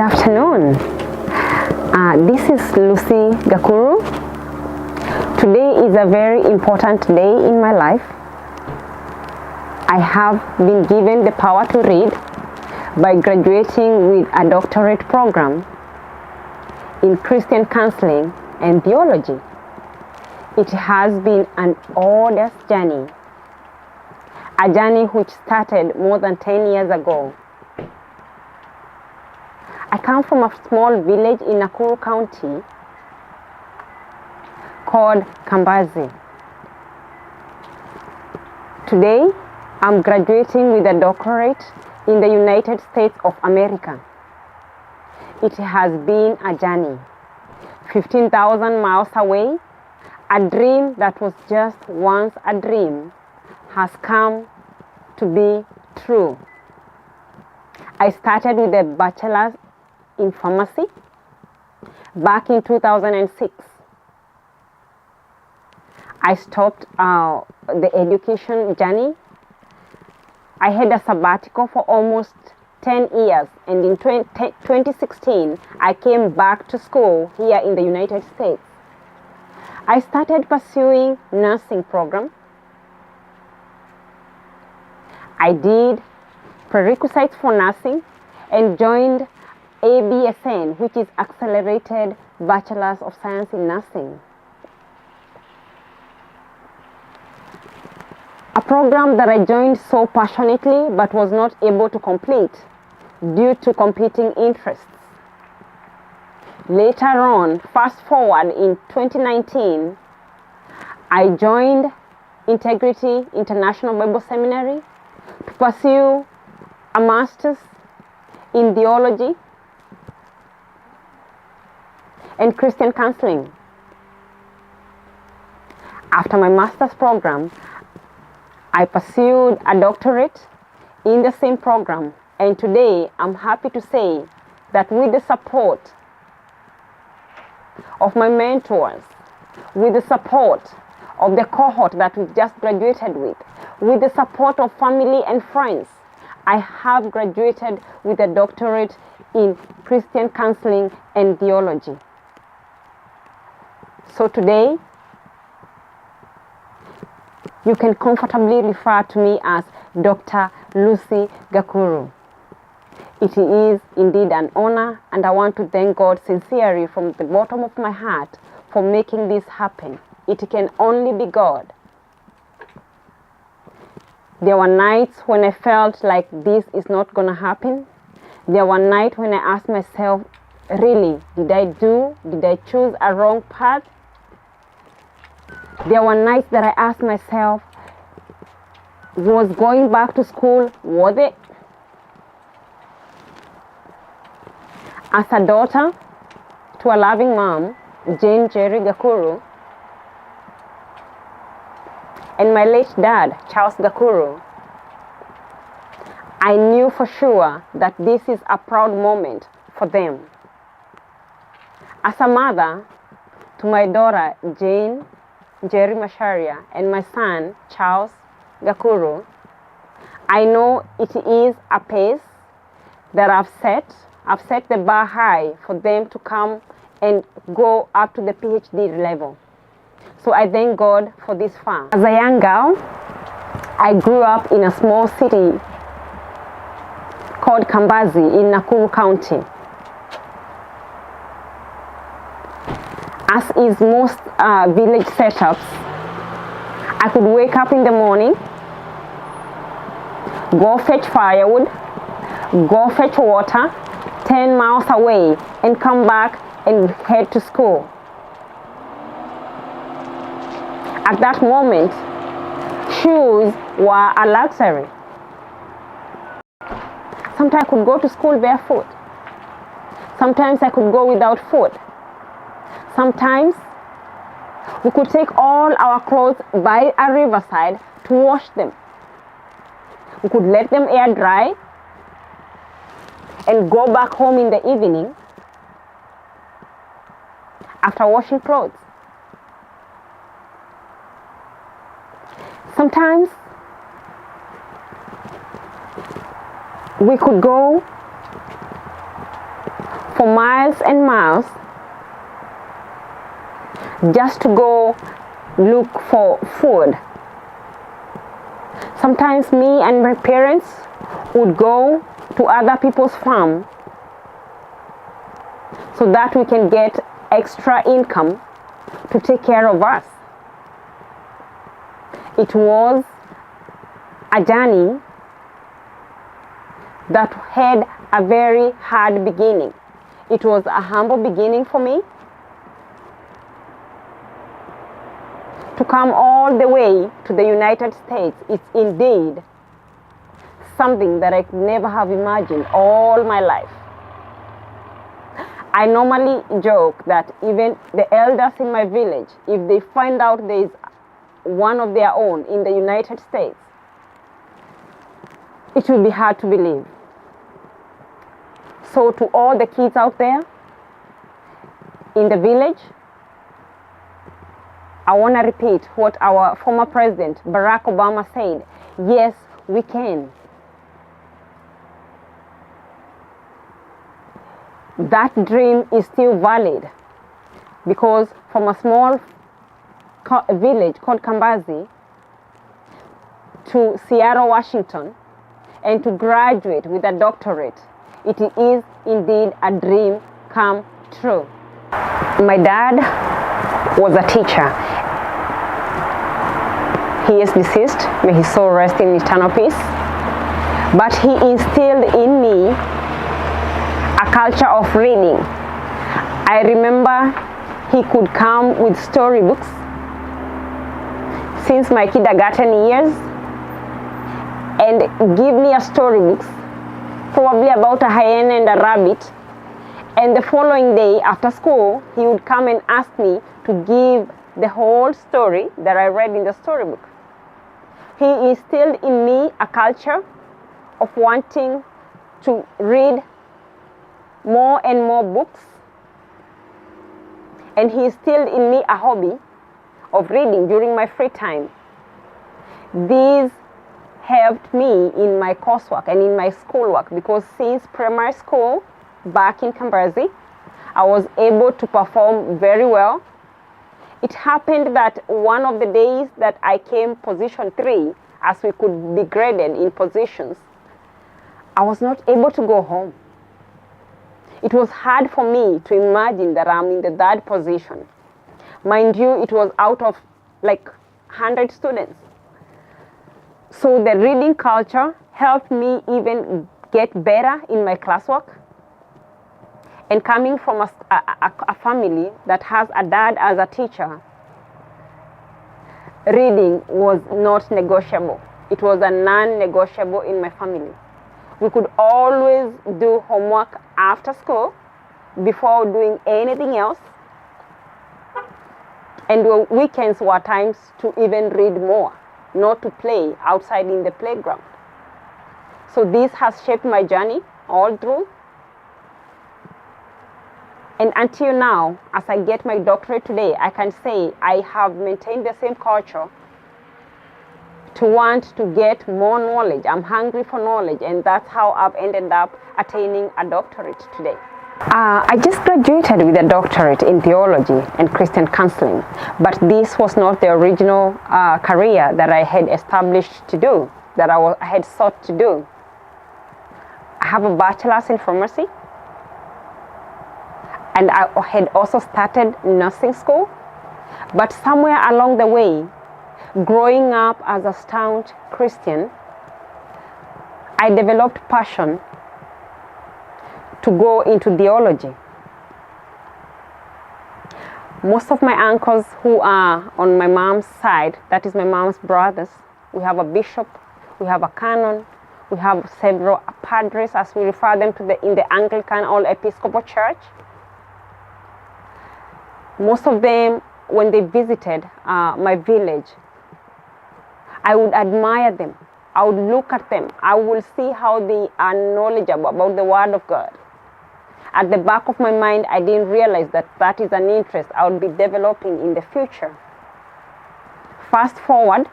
afternoon. This is Lucy Gakuru. Today is a very important day in my life. I have been given the power to read by graduating with a doctorate program in Christian counseling and theology. It has been an arduous journey, a journey which started more than 10 years ago. I come from a small village in Gakuru County called Kambazi. Today, I'm graduating with a doctorate in the United States of America. It has been a journey, 15,000 miles away. A dream that was just once a dream has come to be true. I started with a bachelor's in pharmacy back in 2006. I stopped the education journey. I had a sabbatical for almost 10 years, and in 2016 I came back to school here in the United States. I started pursuing nursing program. I did prerequisites for nursing and joined ABSN, which is Accelerated Bachelor's of Science in Nursing, a program that I joined so passionately but was not able to complete due to competing interests. Later on, fast forward in 2019, I joined Integrity International Bible Seminary to pursue a master's in theology and Christian counseling. After my master's program, I pursued a doctorate in the same program, and today I'm happy to say that with the support of my mentors, with the support of the cohort that we've just graduated with the support of family and friends, I have graduated with a doctorate in Christian counseling and theology. So today, you can comfortably refer to me as Dr. Lucy Gakuru. It is indeed an honor, and I want to thank God sincerely from the bottom of my heart for making this happen. It can only be God. There were nights when I felt like this is not going to happen. There were nights when I asked myself, really, did I choose a wrong path? There were nights that I asked myself, was going back to school worth it? As a daughter to a loving mom, Jane Jerry Gakuru, and my late dad, Charles Gakuru, I knew for sure that this is a proud moment for them. As a mother to my daughter, Jane Jerry Masharia, and my son, Charles Gakuru, I know it is a pace that I've set the bar high for them to come and go up to the PhD level. So I thank God for this farm. As a young girl, I grew up in a small city called Kambazi in Gakuru County. As is most village setups, I could wake up in the morning, go fetch firewood, go fetch water 10 miles away, and come back and head to school. At that moment, shoes were a luxury. Sometimes I could go to school barefoot. Sometimes I could go without food. Sometimes we could take all our clothes by a riverside to wash them. We could let them air dry and go back home in the evening after washing clothes. Sometimes we could go for miles and miles just to go look for food. Sometimes me and my parents would go to other people's farm so that we can get extra income to take care of us. It was a journey that had a very hard beginning. It was a humble beginning for me to come all the way to the United States. It's indeed something that I could never have imagined all my life. I normally joke that even the elders in my village, if they find out there is one of their own in the United States, it will be hard to believe. So to all the kids out there in the village, I want to repeat what our former president, Barack Obama, said. Yes, we can. That dream is still valid, because from a small village called Kambazi to Seattle, Washington, and to graduate with a doctorate, it is indeed a dream come true. My dad was a teacher. He is deceased, may his soul rest in eternal peace. But he instilled in me a culture of reading. I remember he could come with storybooks since my kindergarten years and give me a storybook, probably about a hyena and a rabbit. And the following day after school, he would come and ask me to give the whole story that I read in the storybook. He instilled in me a culture of wanting to read more and more books. And he instilled in me a hobby of reading during my free time. These helped me in my coursework and in my schoolwork, because since primary school back in Kambazi, I was able to perform very well. It happened that one of the days that I came position 3, as we could be graded in positions, I was not able to go home. It was hard for me to imagine that I'm in the 3rd position. Mind you, it was out of like 100 students. So the reading culture helped me even get better in my classwork. And coming from a family that has a dad as a teacher, reading was not negotiable. It was a non-negotiable in my family. We could always do homework after school before doing anything else. And the weekends were times to even read more, not to play outside in the playground. So this has shaped my journey all through. And until now, as I get my doctorate today, I can say I have maintained the same culture to want to get more knowledge. I'm hungry for knowledge, and that's how I've ended up attaining a doctorate today. I just graduated with a doctorate in theology and Christian counseling, but this was not the original career that I had established to do, that I had sought to do. I have a bachelor's in pharmacy, and I had also started nursing school, but somewhere along the way, growing up as a staunch Christian, I developed passion to go into theology. Most of my uncles who are on my mom's side, that is my mom's brothers, we have a bishop, we have a canon, we have several padres, as we refer them to in the Anglican or Episcopal Church. Most of them, when they visited my village, I would admire them. I would look at them. I would see how they are knowledgeable about the Word of God. At the back of my mind, I didn't realize that that is an interest I would be developing in the future. Fast forward,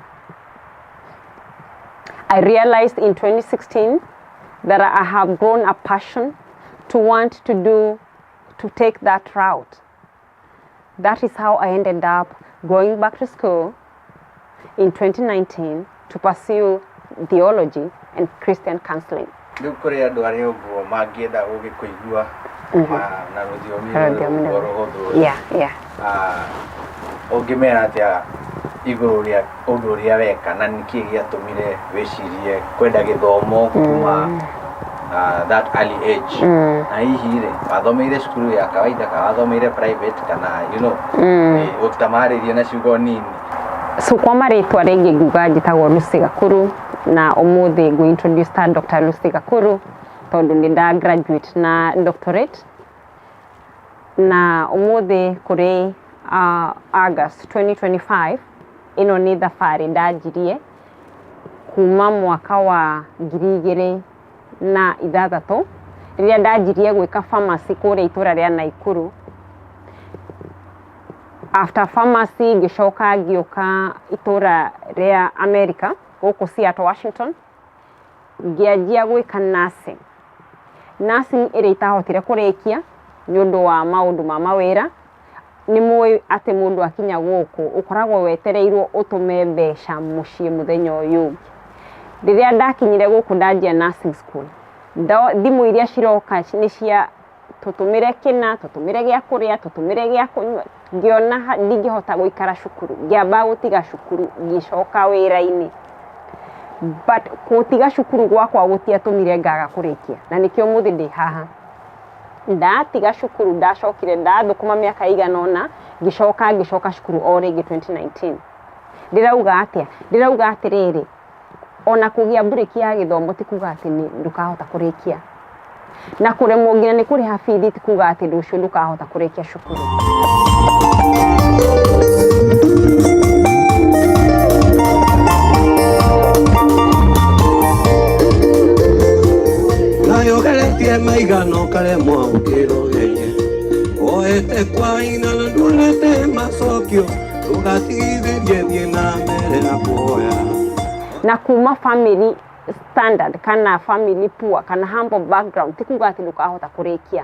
I realized in 2016 that I have grown a passion to want to do to take that route. That is how I ended up going back to school in 2019 to pursue theology and Christian counseling. Yeah, yeah. That early age. Na hii wathomire skulu ya kawaida ka wathomire private kana utamari na shugo nini. So kwa maritwa rĩngĩ nguga njĩtagwo Lucy Gakuru na ũmũthĩ ngũ introduce Dr.Lucy Gakuru tondũ nĩ nda graduate na doctorate na ũmũthĩ kũrĩ August 2025 ĩno nĩ thabarĩ ndanjirie kuma mwaka wa 2006 rĩrĩa ndanjirie gwĩka pharmacy kũrĩa itũra rĩa Nakuru. After pharmacy ngicoka ngĩũka itũra rĩa America gũkũ Seattle, Washington, ngĩanjia gwĩka nursing. Nursing ĩrĩa itahotire kũrĩkia nĩ ũndũ wa maũndũ ma mawĩra. Nĩ mũĩ atĩ mũndũ akinya gũkũ ũkoragwo wetereirwo ũtũme mbeca mũciĩ mũthenya ũyũ. Rĩrĩa ndakinyire gũkũ ndanjia nursing school, thimũ iria ciroka nĩ cia tũtũmĩre kĩna, tũtũmĩre gĩa kũrĩa, tũtũmĩre gĩa kũnyua. Ngĩona ndingĩhota gũikara cukuru, ngĩamba gũtiga cukuru ngĩcoka wĩra-inĩ. But gũtiga cukuru gwakwa gũtiatũmire ngaga kũrĩkia, na nĩkĩo mũthĩ ndĩ haha. Ndatiga cukuru ndacokire ndathũkũma mĩaka igana ũna ngĩcoka cukuru o rĩngĩ 2019. Ndĩrauga atĩrĩrĩ, ona kũgĩa burĩki ya gĩthomo ti kuga atĩ ndũkahota kũrĩkia, na kũremwo nginya nĩ kũrĩha bithi ti kuga atĩ rũciũ ndũkahota kũrĩkia cukuru. Nayogeretie maigano karemwo ũkĩrũgerie oete kwa ina na ndũnete macokio ndũgatigithĩrie thiĩ na mbere na kuoya. Na kuma family standard kana family poor kana humble background ti kuga atĩ ndũkahota kũrĩkia,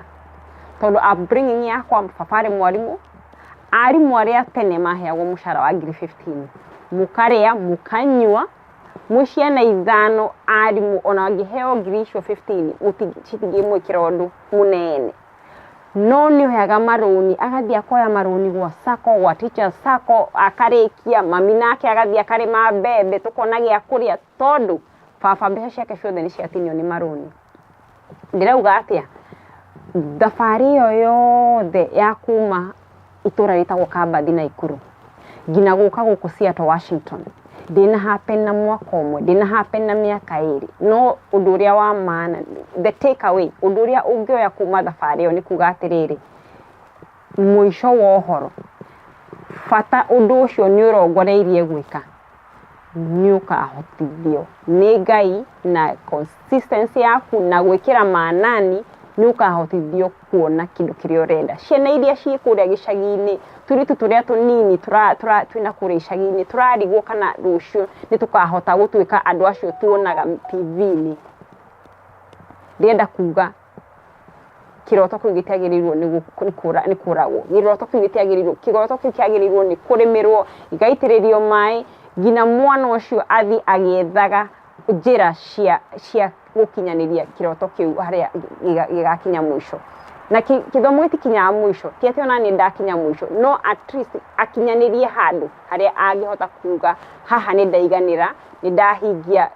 tondũ upbringing yakwa babarĩ mwarimũ, arimũ arĩa tene maheagwo mũcara wa 15,000 mũkarĩa mũkanyua mwĩ ciana ithano, arimũ ona angĩheo 15,000 mũtingĩmwĩkĩra ũndũ mũnene. No nĩ oyaga marũni agathiĩ akoya marũni gwa sacco, gwa teacher sacco, akarĩkia mami nake agathiĩ akarĩma mbembe tũkona gĩa kũrĩa, tondũ baba mbeca ciake ciothe nĩ ciatinio nĩ marũni. Ndĩrauga atĩa, thabarĩ ĩyo yothe ya kuma itũra rĩtagwo Kambathi Nakuru nginya gũka gũkũ Seattle, Washington, ndĩna happen na mwaka ũmwe, ndĩna happen na mĩaka ĩrĩ. No ũndũ ũrĩa wa maana, the take away, ũndũ ũrĩa ũngĩoya kuma thabarĩ ĩyo nĩ kuga atĩrĩrĩ, mũico wa ũhoro, bata ũndũ ũcio nĩ ũrongoreirie gwĩka nĩ ũkahotithio nĩ Ngai na consistency yaku na gwĩkĩra maanani nĩ ũkahotithio kuona kĩndũ kĩrĩa ũrenda. Ciana iria ciĩ kũrĩa gĩcagi-inĩ, tũirĩtu tũrĩa tũnini twĩna kũrĩa icagi-inĩ, tũrarigwo kana rũciũ nĩ tũkahota gũtuĩka andũ acio tuonaga TV-inĩ. Ndĩrenda kuga kĩroto kĩu gĩtiagĩrĩirwo nĩ kũragwo, kĩroto kĩu kĩagĩrĩirwo nĩ kũrĩmĩrwo, gĩgaitĩrĩrio maĩ, nginya mwana ũcio athiĩ agĩethaga njĩra cia gũkinyanĩria kĩroto kĩu harĩa gĩgakinya mũico. Na gĩthomo gĩtikinyaga mũico, ti atĩ ona nĩ ndakinya mũico, no at least akinyanĩrie handũ harĩa angĩhota kuga haha nĩ ndaiganĩra, nĩ ndahingia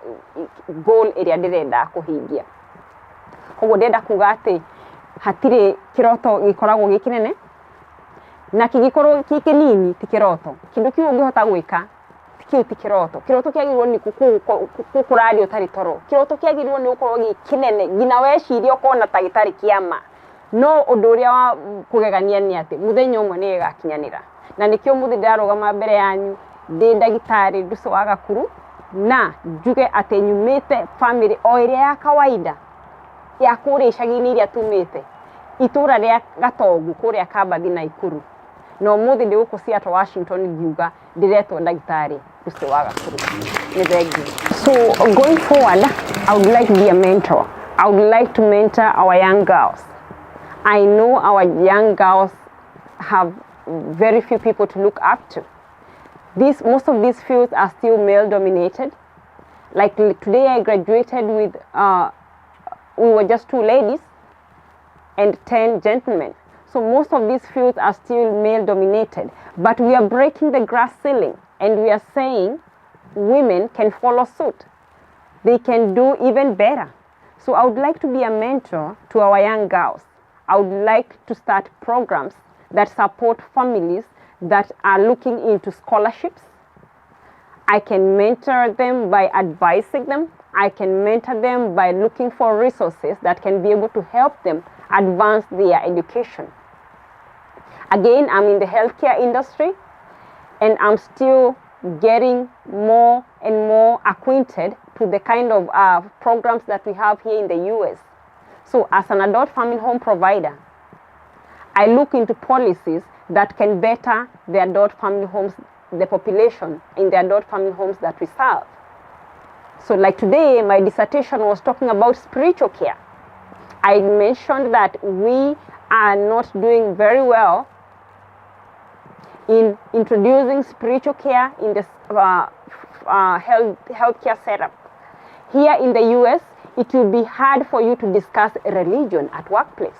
goal ĩrĩa ndĩrenda kũhingia. Koguo ndĩrenda kuga atĩ hatirĩ kĩroto gĩkoragwo gĩ kĩnene, na kĩngĩkorwo gĩ kĩnini ti kĩroto. Kĩndũ kĩu ũngĩhota gwĩka kĩu ti kĩroto. Kĩroto kĩagĩrĩirwo nĩ kũraria ũtarĩ toro. Kĩroto kĩagĩrĩirwo nĩ gũkorwo gĩ kĩnene nginya weciria ũkona ta gĩtarĩ kĩama. No ũndũ ũrĩa wa kũgegania nĩ atĩ mũthenya ũmwe nĩ gĩgakinyanĩra. Na nĩkĩo mũthĩ ndĩrarũgama mbere yanyu ndĩ ndagĩtarĩ Lucy wa Gakuru, na njuge atĩ nyumĩte family o ĩrĩa ya kawaida ya kũrĩa icagi-inĩ iria tumĩte, itũra rĩa Gatongu kũrĩa Kambathi Nakuru. No mũthĩ ndĩ gũkũ Seattle, Washington, ngiuga ndĩretwo ndagĩtarĩ Lucy wa Gakuru. Nĩ thengiũ. So going forward, I would like to be a mentor. I would like to mentor our young girls. I know our young girls have very few people to look up to. Most of these fields are still male dominated. Like today I graduated with, we were just 2 ladies and 10 gentlemen. So most of these fields are still male dominated, but we are breaking the glass ceiling and we are saying women can follow suit. They can do even better. So I would like to be a mentor to our young girls. I would like to start programs that support families that are looking into scholarships. I can mentor them by advising them. I can mentor them by looking for resources that can be able to help them advance their education. Again, I'm in the healthcare industry and I'm still getting more and more acquainted to the kind of programs that we have here in the US. So as an adult family home provider, I look into policies that can better the adult family homes, the population in the adult family homes that we serve. So like today, my dissertation was talking about spiritual care. I mentioned that we are not doing very well in introducing spiritual care in the healthcare setup. Here in the US, it will be hard for you to discuss religion at workplace.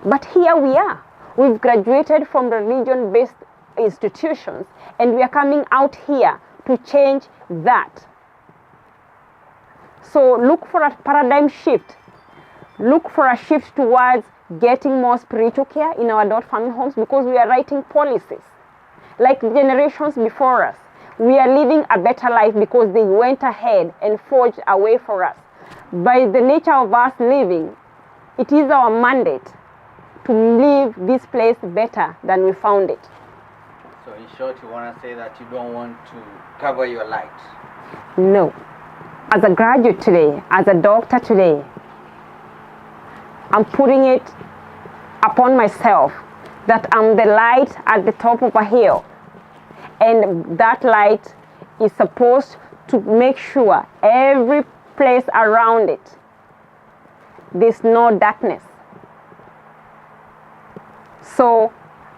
But here we are. We've graduated from religion-based institutions and we are coming out here to change that. So look for a paradigm shift. Look for a shift towards getting more spiritual care in our adult family homes, because we are writing policies. Like generations before us, we are living a better life because they went ahead and forged a way for us. By the nature of us living, it is our mandate to leave this place better than we found it. So in short, you want to say that you don't want to cover your light? No. As a graduate today, as a doctor today, I'm putting it upon myself that I'm the light at the top of a hill. And that light is supposed to make sure every place around it, there's no darkness. So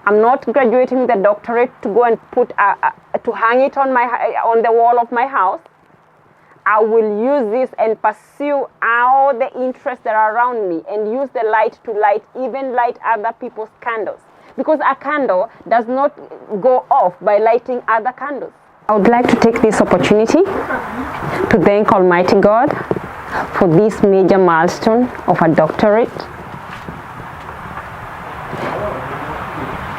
I'm not graduating with a doctorate to go and to hang it on the wall of my house. I will use this and pursue all the interests that are around me and use the light to even light other people's candles. Because a candle does not go off by lighting other candles. I would like to take this opportunity to thank Almighty God for this major milestone of a doctorate.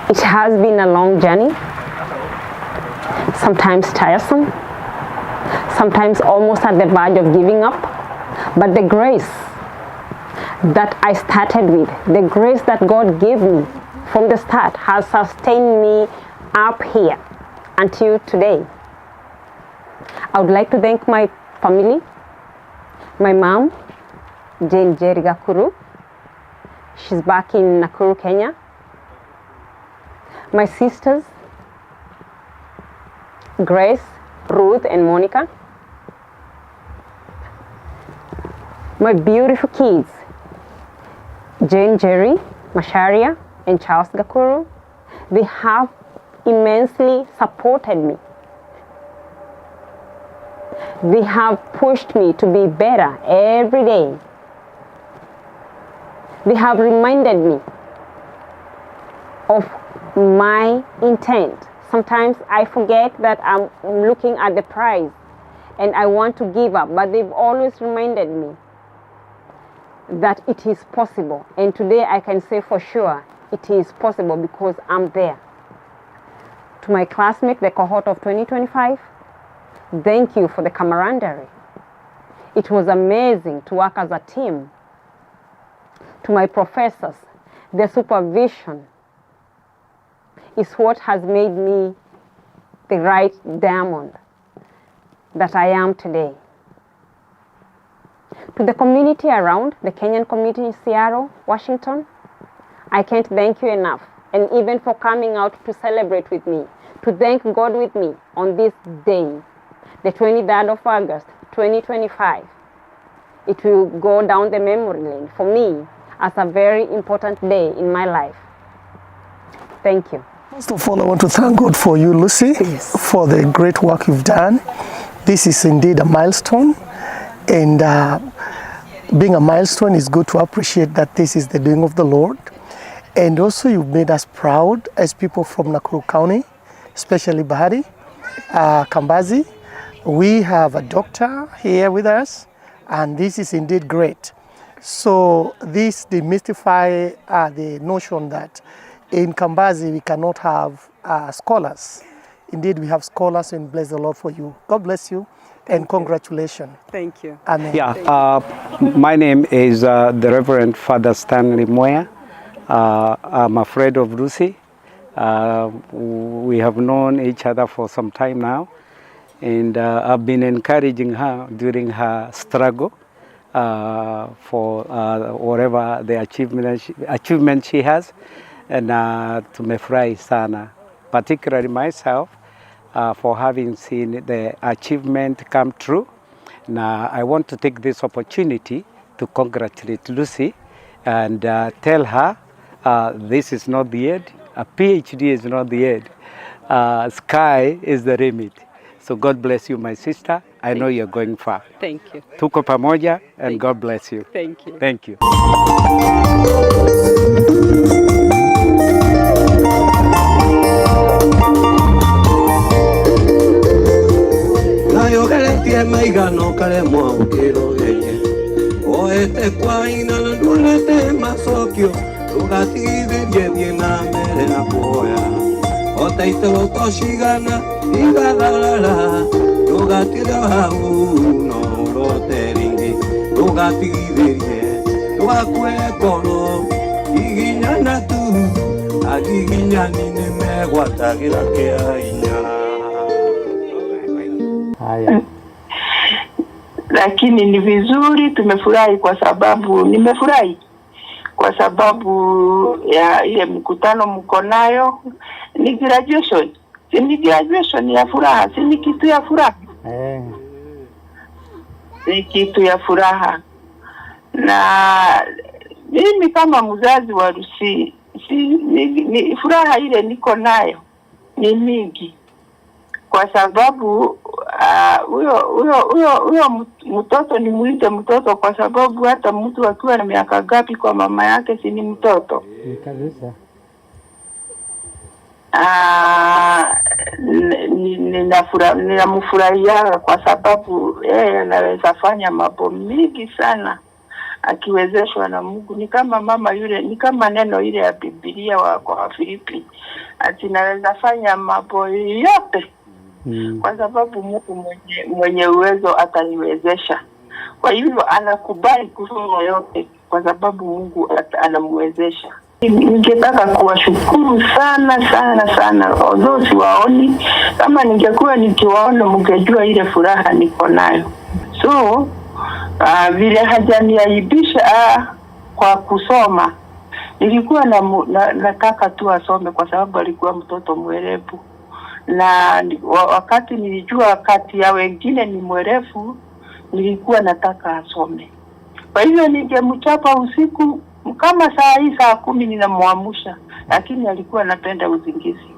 It has been a long journey, sometimes tiresome, sometimes almost at the verge of giving up. But the grace that I started with, the grace that God gave me from the start, has sustained me up here until today. I would like to thank my family, my mom, Jane Jerry Gakuru. She's back in Nakuru, Kenya. My sisters, Grace, Ruth, and Monica. My beautiful kids, Jane Jerry, Masharia, and Charles Gakuru. They have immensely supported me. They have pushed me to be better every day. They have reminded me of my intent. Sometimes I forget that I'm looking at the prize and I want to give up, but they've always reminded me that it is possible. And today I can say for sure it is possible because I'm there. To my classmates, the cohort of 2025, thank you for the camaraderie. It was amazing to work as a team. To my professors, the supervision is what has made me the right diamond that I am today. To the community around, the Kenyan community in Seattle, Washington, I can't thank you enough. And even for coming out to celebrate with me, to thank God with me on this day, the 23rd of August, 2025. It will go down the memory lane for me as a very important day in my life. Thank you. First of all, I want to thank God for you, Lucy, for the great work you've done. This is indeed a milestone, and being a milestone, is good to appreciate that this is the doing of the Lord. And also you've made us proud as people from Gakuru County, especially Bahari, Kambazi. We have a doctor here with us, and this is indeed great. So this demystify the notion that in Kambazi we cannot have scholars. Indeed, we have scholars, and bless the Lord for you. God bless you, and congratulations. Thank you. Amen. Yeah, my name is the Reverend Father Stanley Moya. I'm a friend of Lucy. We have known each other for some time now, and I've been encouraging her during her struggle for whatever the achievement she has, and tumefurahi sana, particularly myself, for having seen the achievement come true. Now, I want to take this opportunity to congratulate Lucy and tell her this is not the end. A PhD is not the end. Sky is the limit. So God bless you, my sister. I know you're going far. Thank you. Tuko pamoja, and God bless you. Thank you. Thank you. Nayogeretie maigano karemwa ukirogerie oete kwa ina na ndulete macokio ugatigithirie thie na mbere na kuoya otaitoro toshigana igatharara ugatira hau no urote ringi ugatigithirie wakue ngoro iginyana tu agiginyani nimegwatagira kia hinya. Haya. Lakini ni vizuri, tumefurahi kwa sababu, nimefurahi kwa sababu ya ile mkutano mko nayo. Ni graduation, si ni graduation ya furaha, si ni kitu ya furaha. Ni kitu ya furaha. Na mimi kama mzazi wa Lucy, ni furaha ile niko nayo ni mingi, kwa sababu huyo mtoto ni muite mtoto, kwa sababu hata mtu akiwa na miaka gapi kwa mama yake si ni mtoto. Kabisa. Ninamfurahia kwa sababu yeye anaweza fanya mambo mingi sana akiwezeshwa na Mungu. Ni kama mama yule, ni kama neno ile ya Biblia kwa Wafilipi, ati naweza fanya mambo yote kwa sababu Mungu mwenye uwezo ataniwezesha. Kwa hivyo anakubali kufanya yote kwa sababu Mungu anamwezesha. Ningetaka kuwashukuru sana although siwaoni. Kama ningekuwa nikiwaona mngejua ile furaha niko nayo. So vile hajaniaibisha kwa kusoma, nilikuwa nataka tu asome kwa sababu alikuwa mtoto mwerevu, na wakati nilijua kati ya wengine ni mwerevu, nilikuwa nataka asome. Kwa hivyo ningemchapa usiku kama saa hii saa 10 ninamwamsha, lakini alikuwa anapenda usingizi.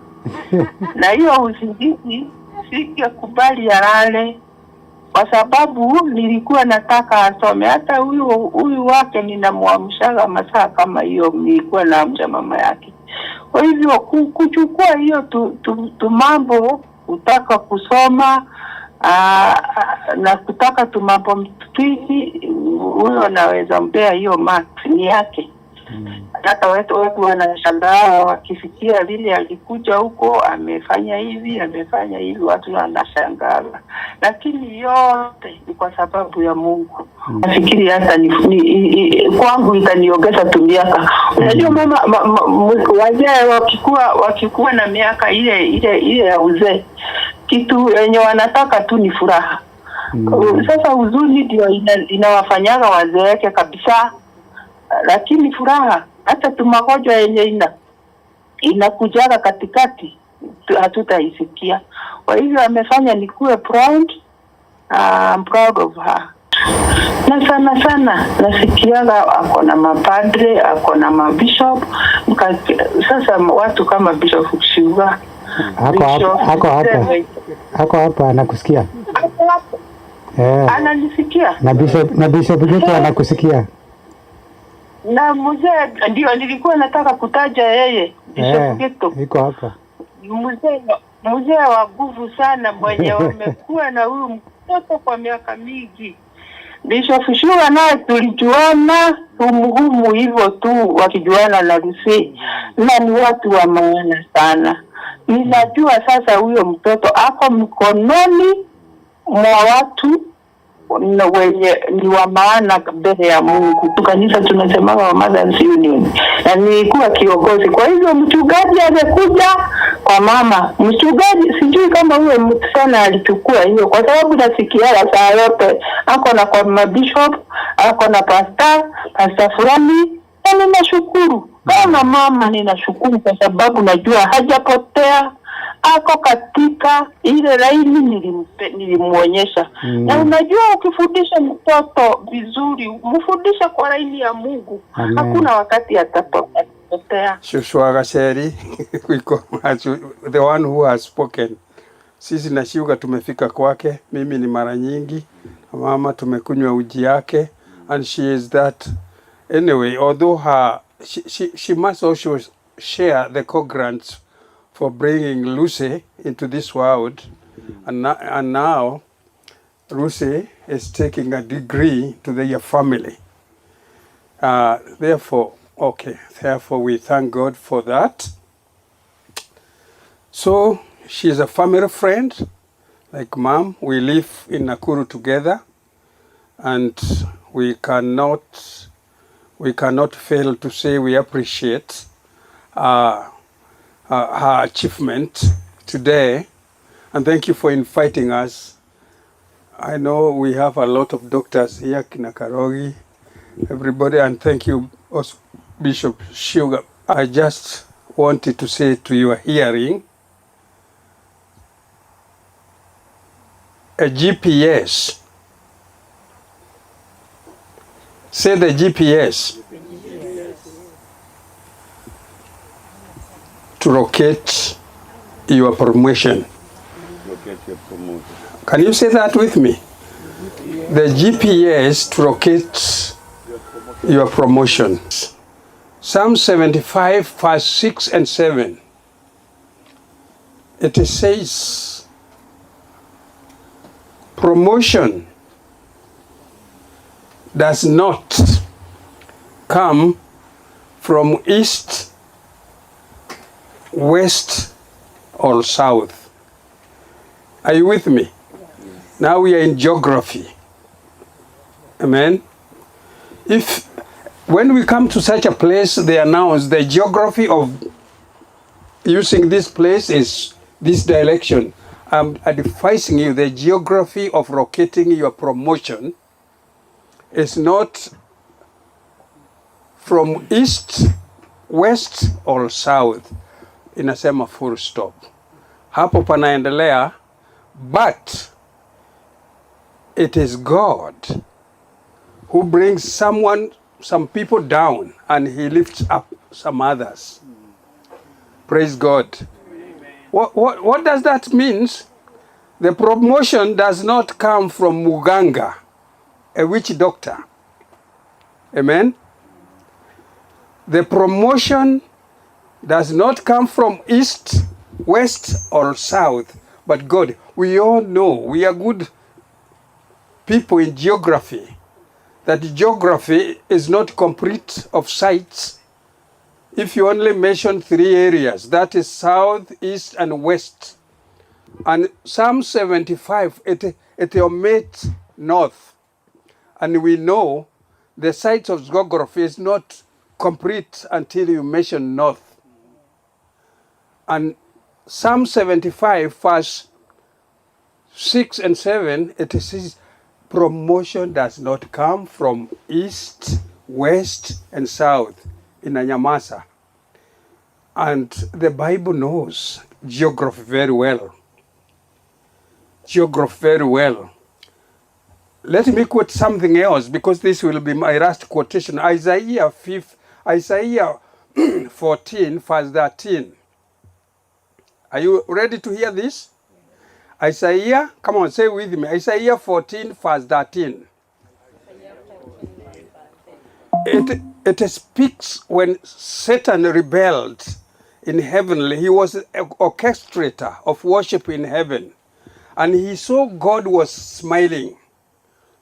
Na hiyo usingizi sikubali alale, kwa sababu nilikuwa nataka asome. Hata huyu wake ninamwamsha masaa kama hiyo, nilikuwa naamsha mama yake. Kwa hivyo kuchukua hiyo tu mambo, utaka kusoma na kutaka tu mambo mtiki, huyo anaweza mpea hiyo marks ni yake. Hata watu wanashangaa wakifikia vile alikuja huko amefanya hivi, watu wanashangaa. Lakini yote ni kwa sababu ya Mungu. Nafikiri hata kwangu itaniongeza tu miaka. Unajua mama wazee wakikuwa na miaka ile ya uzee, kitu yenye wanataka tu ni furaha. Sasa huzuni ndio inawafanyaga wazeeke kabisa. Lakini furaha, hata tumagonjwa yenye inakujaga katikati, hatutaisikia. Kwa hivyo amefanya nikuwe proud. I'm proud of her. Na sana sana nasikiaga ako na mapadre, ako na mabishop. Sasa watu kama Bishop Shuga hako hapa anakusikia. Ananisikia. Na Bishop Geto anakusikia. Na mzee ndio nilikuwa nataka kutaja yeye, Bishop Geto. Iko hapa. Mzee wa nguvu sana mwenye wamekuwa na huyu mtoto kwa miaka mingi. Bishop Shuga naye tulijuana umuhimu hivyo tu wakijuana na Lucy, na ni watu wa maana sana. Ninajua sasa huyo mtoto ako mikononi mwa watu na wenye ni wa maana mbele ya Mungu. Kanisa tunasema wa Mothers Union. Na nilikuwa kiongozi. Kwa hivyo mchungaji amekuja kwa mama. Mchungaji sijui kama huyo msichana alichukua hiyo, kwa sababu nasikia saa yote ako na kwa mabishop, ako na pastor fulani. Na ninashukuru. Kama mama ninashukuru kwa sababu najua hajapotea. Ako katika ile laini nilimuonyesha. Na unajua ukifundisha mtoto vizuri, mfundisha kwa laini ya Mungu. Amen. Hakuna wakati atapotea. Joshua Gasheri, the one who has spoken. Sisi na Shuga tumefika kwake, mimi ni mara nyingi. Mama tumekunywa uji yake, and she is that. Anyway, although she must also share the co-grants for bringing Lucy into this world, and now Lucy is taking a degree to their family. Therefore we thank God for that. So she is a family friend, like mom. We live in Gakuru together, and we cannot fail to say we appreciate her achievement today, and thank you for inviting us. I know we have a lot of doctors here, Kinakarogi, everybody, and thank you also, Bishop Shuga. I just wanted to say to your hearing, a GPS. Say the GPS. To locate your promotion. Can you say that with me? The GPS to locate your promotion. Psalm 75 verse 6 and 7. It says, promotion does not come from east, west, or south. Are you with me? Now we are in geography. Amen. When we come to such a place, they announce the geography of using this place is this direction. I'm advising you the geography of locating your promotion is not from east, west, or south. Inasema full stop. Hapo panaendelea, but it is God who brings some people down and he lifts up some others. Praise God. What does that mean? The promotion does not come from Muganga, a witch doctor. Amen. The promotion does not come from east, west, or south, but God. We all know, we are good people in geography, that geography is not complete of sites if you only mention 3 areas, that is south, east, and west. And Psalm 75, it omits north. And we know the sites of geography is not complete until you mention north. And Psalm 75, verse 6 and 7, it says, promotion does not come from east, west, and south in Anyamasa. And the Bible knows geography very well. Geography very well. Let me quote something else, because this will be my last quotation. Isaiah 14, verse 13. Are you ready to hear this? Isaiah, come on, say with me. Isaiah 14, verse 13. It speaks when Satan rebelled in heaven. He was an orchestrator of worship in heaven. And he saw God was smiling,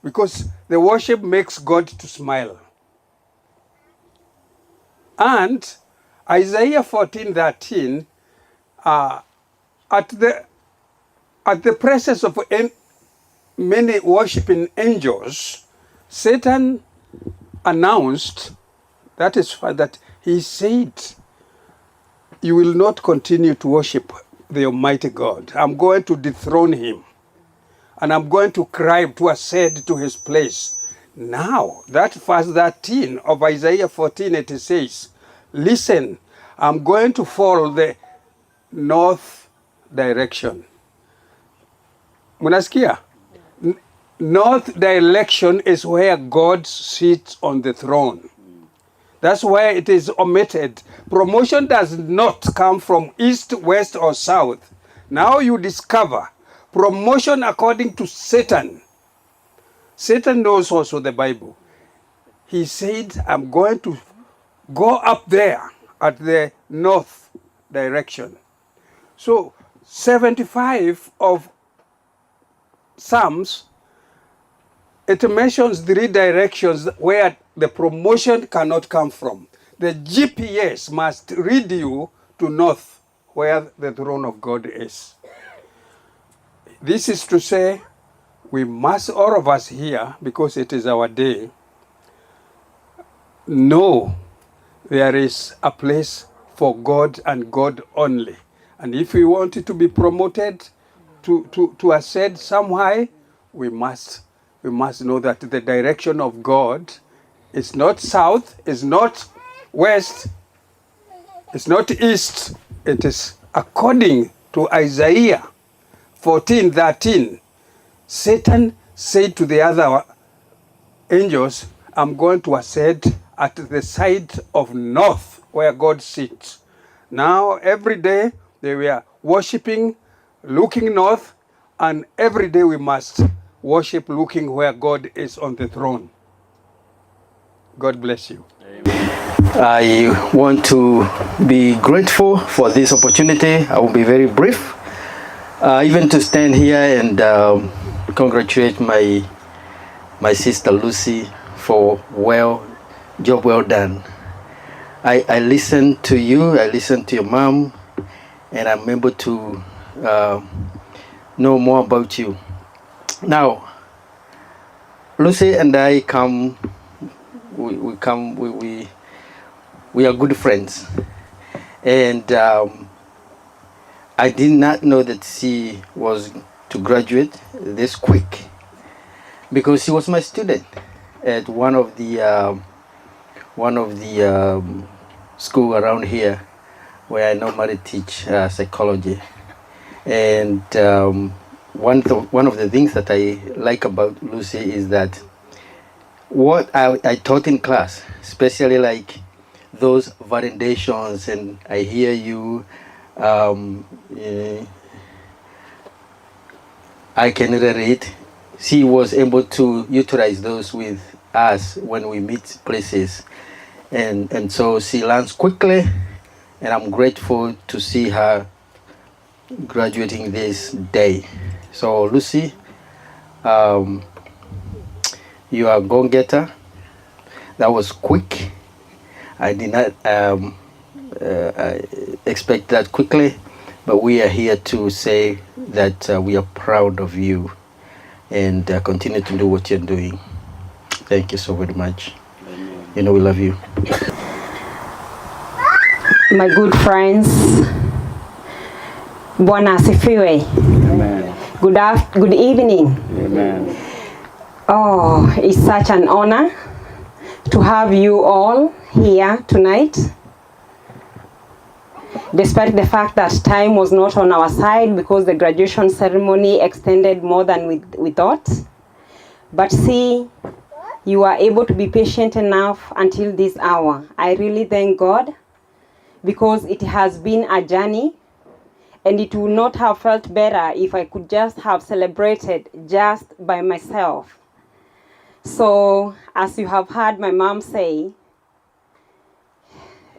because the worship makes God to smile. And Isaiah 14:13, at the presence of many worshiping angels, Satan announced, that he said, you will not continue to worship the Almighty God. I'm going to dethrone him. And I'm going to ascend to his place. Now, that verse 13 of Isaiah 14, it says, listen, I'm going to follow the north direction. Munasikia? North direction is where God sits on the throne. That's why it is omitted. Promotion does not come from east, west, or south. Now you discover promotion according to Satan. Satan knows also the Bible. He said, I'm going to go up there at the north direction. So 75 of Psalms, it mentions 3 directions where the promotion cannot come from. The GPS must lead you to north, where the throne of God is. This is to say, we must, all of us here, because it is our day, know there is a place for God and God only. And if we want it to be promoted, to ascend somewhere, we must know that the direction of God is not south, is not west, it's not east. It is according to Isaiah 14:13. Satan said to the other angels, I'm going to ascend at the side of north where God sits. Now every day they were worshiping, looking north, and every day we must worship looking where God is on the throne. God bless you. I want to be grateful for this opportunity. I will be very brief. Even to stand here and congratulate my sister Lucy for job well done. I listened to you, I listened to your mom, and I'm able to know more about you. Now, Lucy and I we are good friends, and I did not know that she was to graduate this quick, because she was my student at one of the school around here where I normally teach psychology. And one of the things that I like about Lucy is that what I taught in class, especially like those validations, and I hear you, I can relate. She was able to utilize those with us when we meet places, and so she learns quickly, and I'm grateful to see her graduating this day. So Lucy, you are a go-getter. That was quick. I did not expect that quickly, but we are here to say that we are proud of you, and continue to do what you're doing. Thank you so very much. You know we love you. My good friends, Bwana asifiwe. Amen. Good evening. Amen. Oh, it's such an honor to have you all here tonight. Despite the fact that time was not on our side because the graduation ceremony extended more than we thought. But see, you are able to be patient enough until this hour. I really thank God, because it has been a journey, and it would not have felt better if I could just have celebrated just by myself. So, as you have heard my mom say,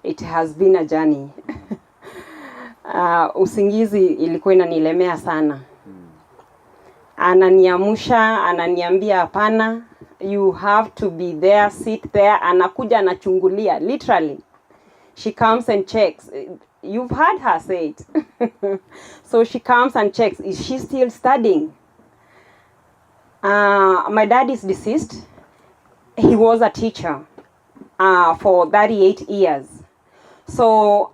it has been a journey. Usingizi ilikuwa inanilemea sana. Ananiamusha, ananiambia hapana, you have to be there, sit there. Anakuja anachungulia, literally. She comes and checks. You've heard her say it. So she comes and checks, is she still studying? My dad is deceased. He was a teacher for 38 years. So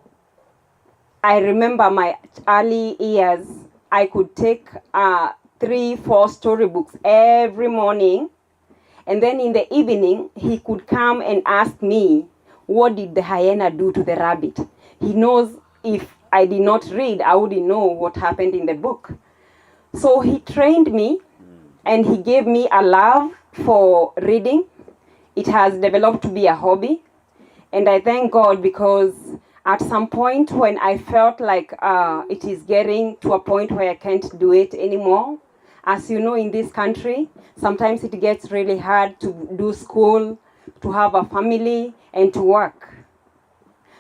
I remember my early years, I could take 3-4 storybooks every morning, and then in the evening he could come and ask me, what did the hyena do to the rabbit? He knows if I did not read, I wouldn't know what happened in the book. So he trained me, and he gave me a love for reading. It has developed to be a hobby, and I thank God, because at some point when I felt like it is getting to a point where I can't do it anymore, as you know, in this country, sometimes it gets really hard to do school, to have a family, and to work.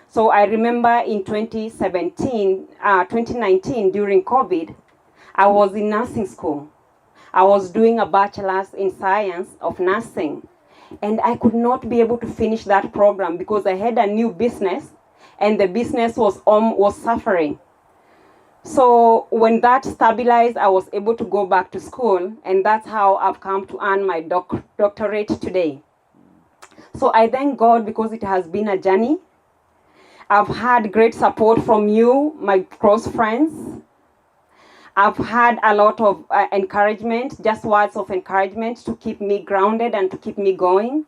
So I remember in 2019, during COVID, I was in nursing school. I was doing a bachelor's in science of nursing, and I could not be able to finish that program because I had a new business, and the business was suffering. So when that stabilized, I was able to go back to school, and that's how I've come to earn my doctorate today. So I thank God, because it has been a journey. I've had great support from you, my close friends. I've had a lot of encouragement, just words of encouragement to keep me grounded and to keep me going.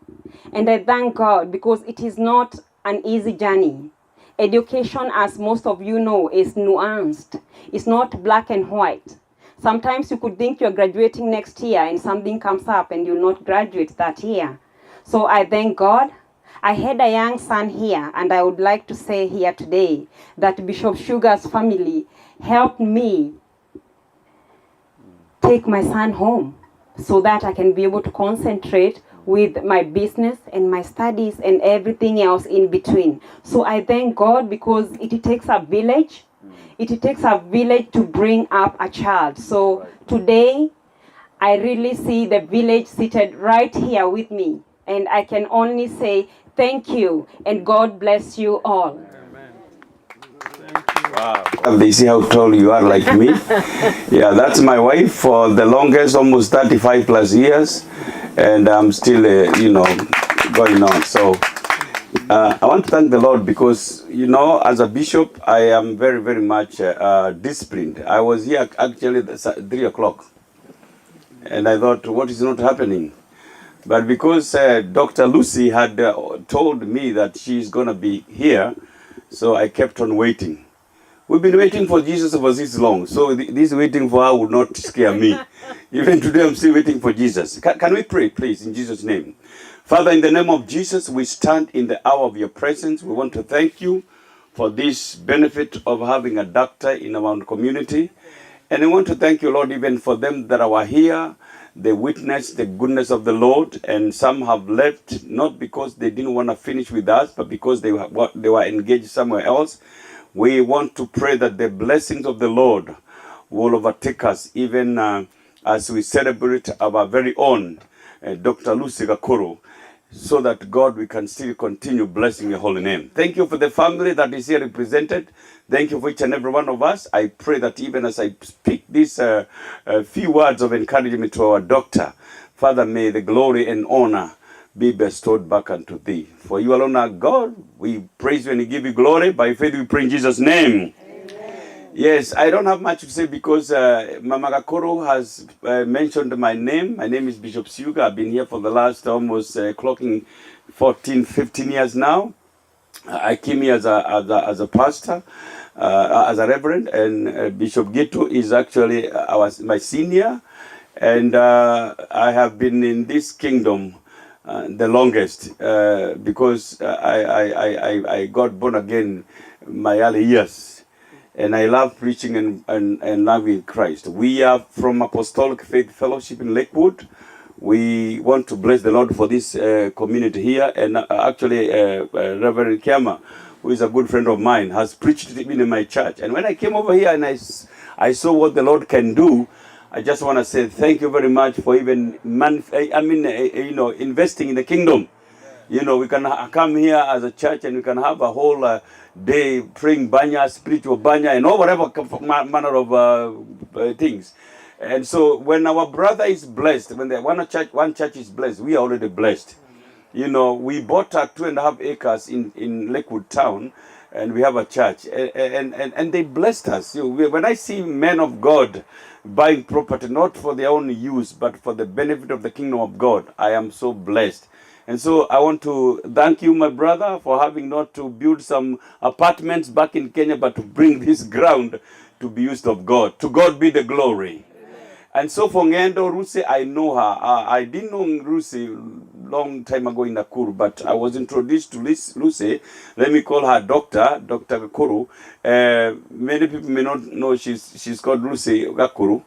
And I thank God, because it is not an easy journey. Education, as most of you know, is nuanced. It's not black and white. Sometimes you could think you're graduating next year and something comes up and you'll not graduate that year. So I thank God. I had a young son here, and I would like to say here today that Bishop Sugar's family helped me take my son home so that I can be able to concentrate with my business and my studies and everything else in between. So I thank God, because it takes a village. It takes a village to bring up a child. So today, I really see the village seated right here with me. And I can only say thank you, and God bless you all. Wow. They see how tall you are, like me. Yeah, that's my wife for the longest, almost 35 plus years. And I'm still, going on. So I want to thank the Lord, because, as a bishop, I am very, very much disciplined. I was here actually at 3 o'clock. And I thought, what is not happening? But because Dr. Lucy had told me that she's going to be here, so I kept on waiting. We've been waiting for Jesus for this long, so this waiting for her would not scare me. Even today, I'm still waiting for Jesus. Can we pray, please, in Jesus' name? Father, in the name of Jesus, we stand in the hour of your presence. We want to thank you for this benefit of having a doctor in our community. And I want to thank you, Lord, even for them that are here. They witnessed the goodness of the Lord, and some have left, not because they didn't want to finish with us, but because they were engaged somewhere else. We want to pray that the blessings of the Lord will overtake us, even as we celebrate our very own Dr. Lucy Gakuru, so that, God, we can still continue blessing your holy name. Thank you for the family that is here represented. Thank you for each and every one of us. I pray that even as I speak these few words of encouragement to our doctor, Father, may the glory and honor be bestowed back unto thee. For you alone are God. We praise you and give you glory. By faith we pray in Jesus' name. Amen. Yes, I don't have much to say, because Mama Gakuru has mentioned my name. My name is Bishop Sugar. I've been here for the last almost clocking 14, 15 years now. I came here as a pastor, as a reverend, and Bishop Gitu is actually my senior. And I have been in this kingdom the longest because I got born again my early years. And I love preaching and loving Christ. We are from Apostolic Faith Fellowship in Lakewood. We want to bless the Lord for this community here. And actually, Reverend Kiama, who is a good friend of mine, has preached even in my church. And when I came over here and I saw what the Lord can do, I just want to say thank you very much for even, investing in the kingdom. You know, we can come here as a church and we can have a whole day praying banya, spiritual banya, and all whatever manner of things. And so when our brother is blessed, when one church is blessed, we are already blessed. You know, we bought 2.5 acres in Lakewood town, and we have a church, and they blessed us. When I see men of God buying property, not for their own use, but for the benefit of the kingdom of God, I am so blessed. And so I want to thank you, my brother, for having not to build some apartments back in Kenya, but to bring this ground to be used of God. To God be the glory. And so for Ngendo Lucy, I know her. I didn't know Lucy long time ago in Gakuru, but I was introduced to Lucy. Let me call her Dr. Gakuru. Many people may not know she's called Lucy Gakuru.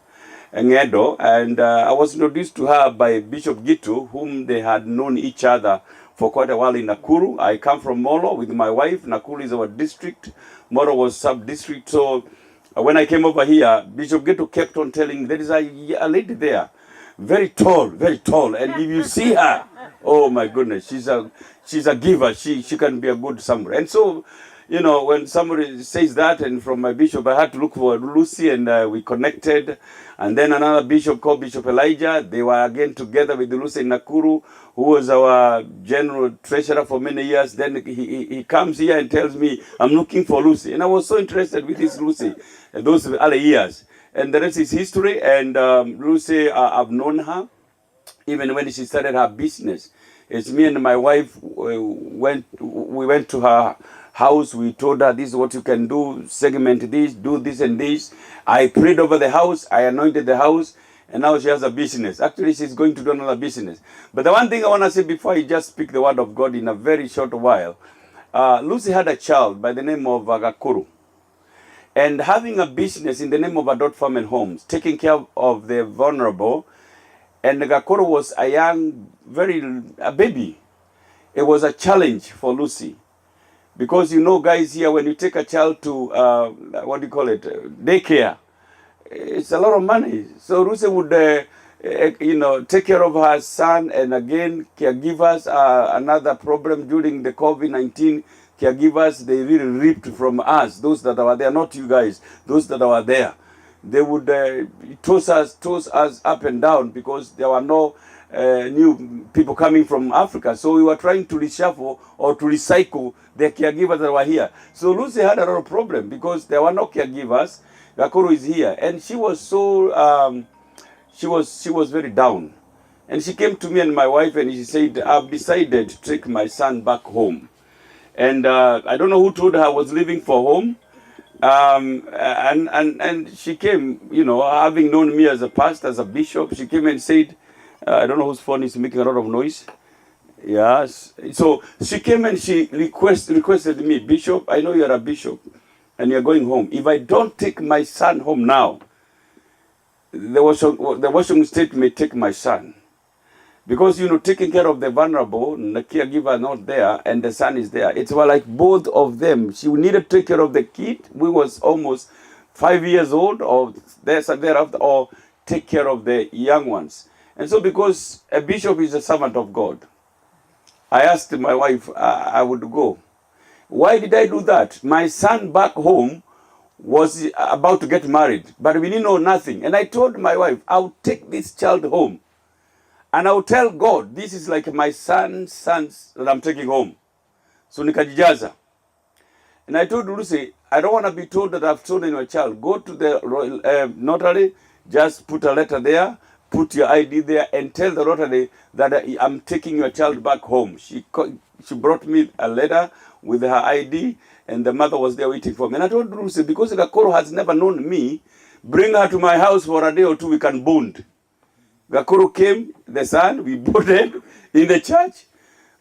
Ngendo, and I was introduced to her by Bishop Gitu, whom they had known each other for quite a while in Nakuru. I come from Molo with my wife. Nakuru is our district. Molo was sub-district. So when I came over here, Bishop Gitu kept on telling, there is a lady there, very tall, and if you see her, oh my goodness, she's a giver. She can be a good samurai. And so, you know, when somebody says that, and from my bishop, I had to look for Lucy, and we connected. And then another bishop called Bishop Elijah, they were again together with Lucy in Nakuru, who was our general treasurer for many years. Then he comes here and tells me, I'm looking for Lucy. And I was so interested with this Lucy, those early years. And the rest is history. And Lucy, I've known her, even when she started her business. It's me and my wife, we went to her house. We told her, this is what you can do, segment this, do this and this. I prayed over the house, I anointed the house, and now she has a business. Actually, she's going to do another business. But the one thing I want to say before I just speak the word of God in a very short while, Lucy had a child by the name of Gakuru. And having a business in the name of Adult Farm and Homes, taking care of the vulnerable, and Gakuru was a baby. It was a challenge for Lucy. Because you know, guys, here, when you take a child to, daycare, it's a lot of money. So Lucy would, take care of her son, and again, caregivers are another problem during the COVID-19. Caregivers, they really ripped from us, those that were there, not you guys, those that were there. They would toss us up and down because there were no new people coming from Africa. So we were trying to reshuffle or to recycle the caregivers that were here. So Lucy had a lot of problem because there were no caregivers. Gakuru is here, and she was so she was very down. And she came to me and my wife, and she said, I've decided to take my son back home. And I don't know who told her I was leaving for home. And she came, you know, having known me as a pastor, as a bishop, she came and said, I don't know whose phone is making a lot of noise. Yes. So she came and she requested me, Bishop, I know you're a bishop and you're going home. If I don't take my son home now, the Washington State may take my son. Because, you know, taking care of the vulnerable, the caregiver not there, and the son is there. It's like both of them. She needed to take care of the kid, who was almost 5 years old, or thereafter, or take care of the young ones. And so because a bishop is a servant of God, I asked my wife, I would go. Why did I do that? My son back home was about to get married, but we didn't know nothing. And I told my wife, I'll take this child home. And I'll tell God, this is like my son's that I'm taking home. So nikajijaza. And I told Lucy, I don't want to be told that I've stolen your child. Go to the notary, just put a letter there, put your ID there, and tell the notary that I'm taking your child back home. She brought me a letter with her ID, and the mother was there waiting for me. And I told Lucy, because Gakuru has never known me, bring her to my house for a day or two, we can bond. Gakuru came, the son, we boarded in the church.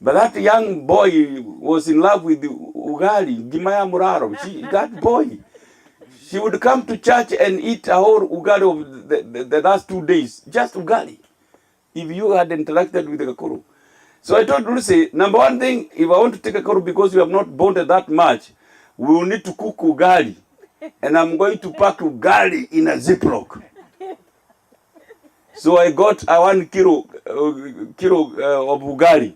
But that young boy was in love with the ugali, Gimaya Muraro. That boy, she would come to church and eat a whole ugali of the last 2 days, just ugali, if you had interacted with the Gakuru. So I told Lucy, number one thing, if I want to take a Gakuru because we have not bonded that much, we will need to cook ugali. And I'm going to pack ugali in a Ziploc. So I got a 1 kilo of ugali.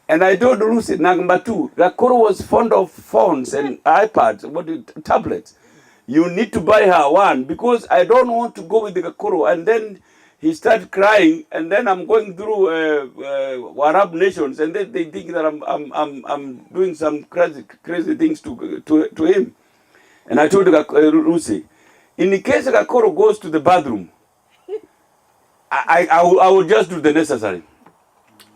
And I told Lucy, number two, Gakuru was fond of phones and iPads, tablets. You need to buy her one because I don't want to go with the Gakuru. And then he started crying, and then I'm going through Arab nations, and then they think that I'm doing some crazy things to him. And I told Lucy, in the case Gakuru goes to the bathroom, I will just do the necessary.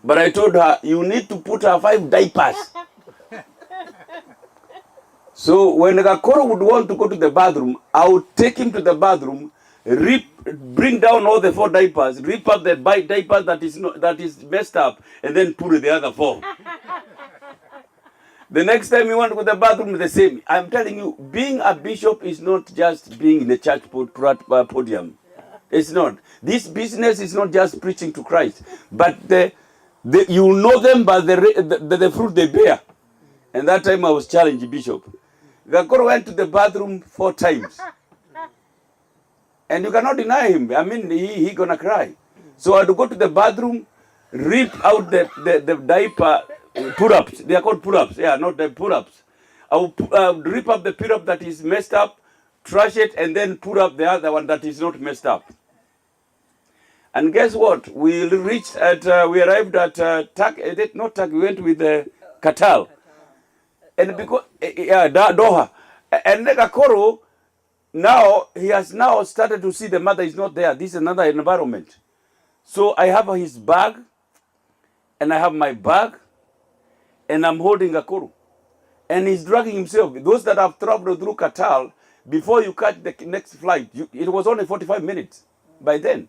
But I told her, you need to put her 5 diapers. So when Gakuru would want to go to the bathroom, I would take him to the bathroom, bring down all the 4 diapers, rip up the diaper that is messed up, and then put the other 4. The next time you want to go to the bathroom, the same. I'm telling you, being a bishop is not just being in the church podium. It's not. This business is not just preaching to Christ, but you know them by the fruit they bear. And that time I was challenged, Bishop. Gakuru went to the bathroom 4 times. And you cannot deny him. I mean, he gonna cry. So I had to go to the bathroom, rip out the diaper, pull-ups. They are called pull-ups. Yeah, not the pull-ups. I will rip up the pull-up that is messed up, trash it, and then put up the other one that is not messed up. And guess what? We arrived at we went with Qatar. And because, Doha. And Gakuru, now, he has now started to see the mother is not there. This is another environment. So I have his bag, and I have my bag, and I'm holding Gakuru. And he's dragging himself. Those that have traveled through Qatar, before you catch the next flight, it was only 45 minutes by then.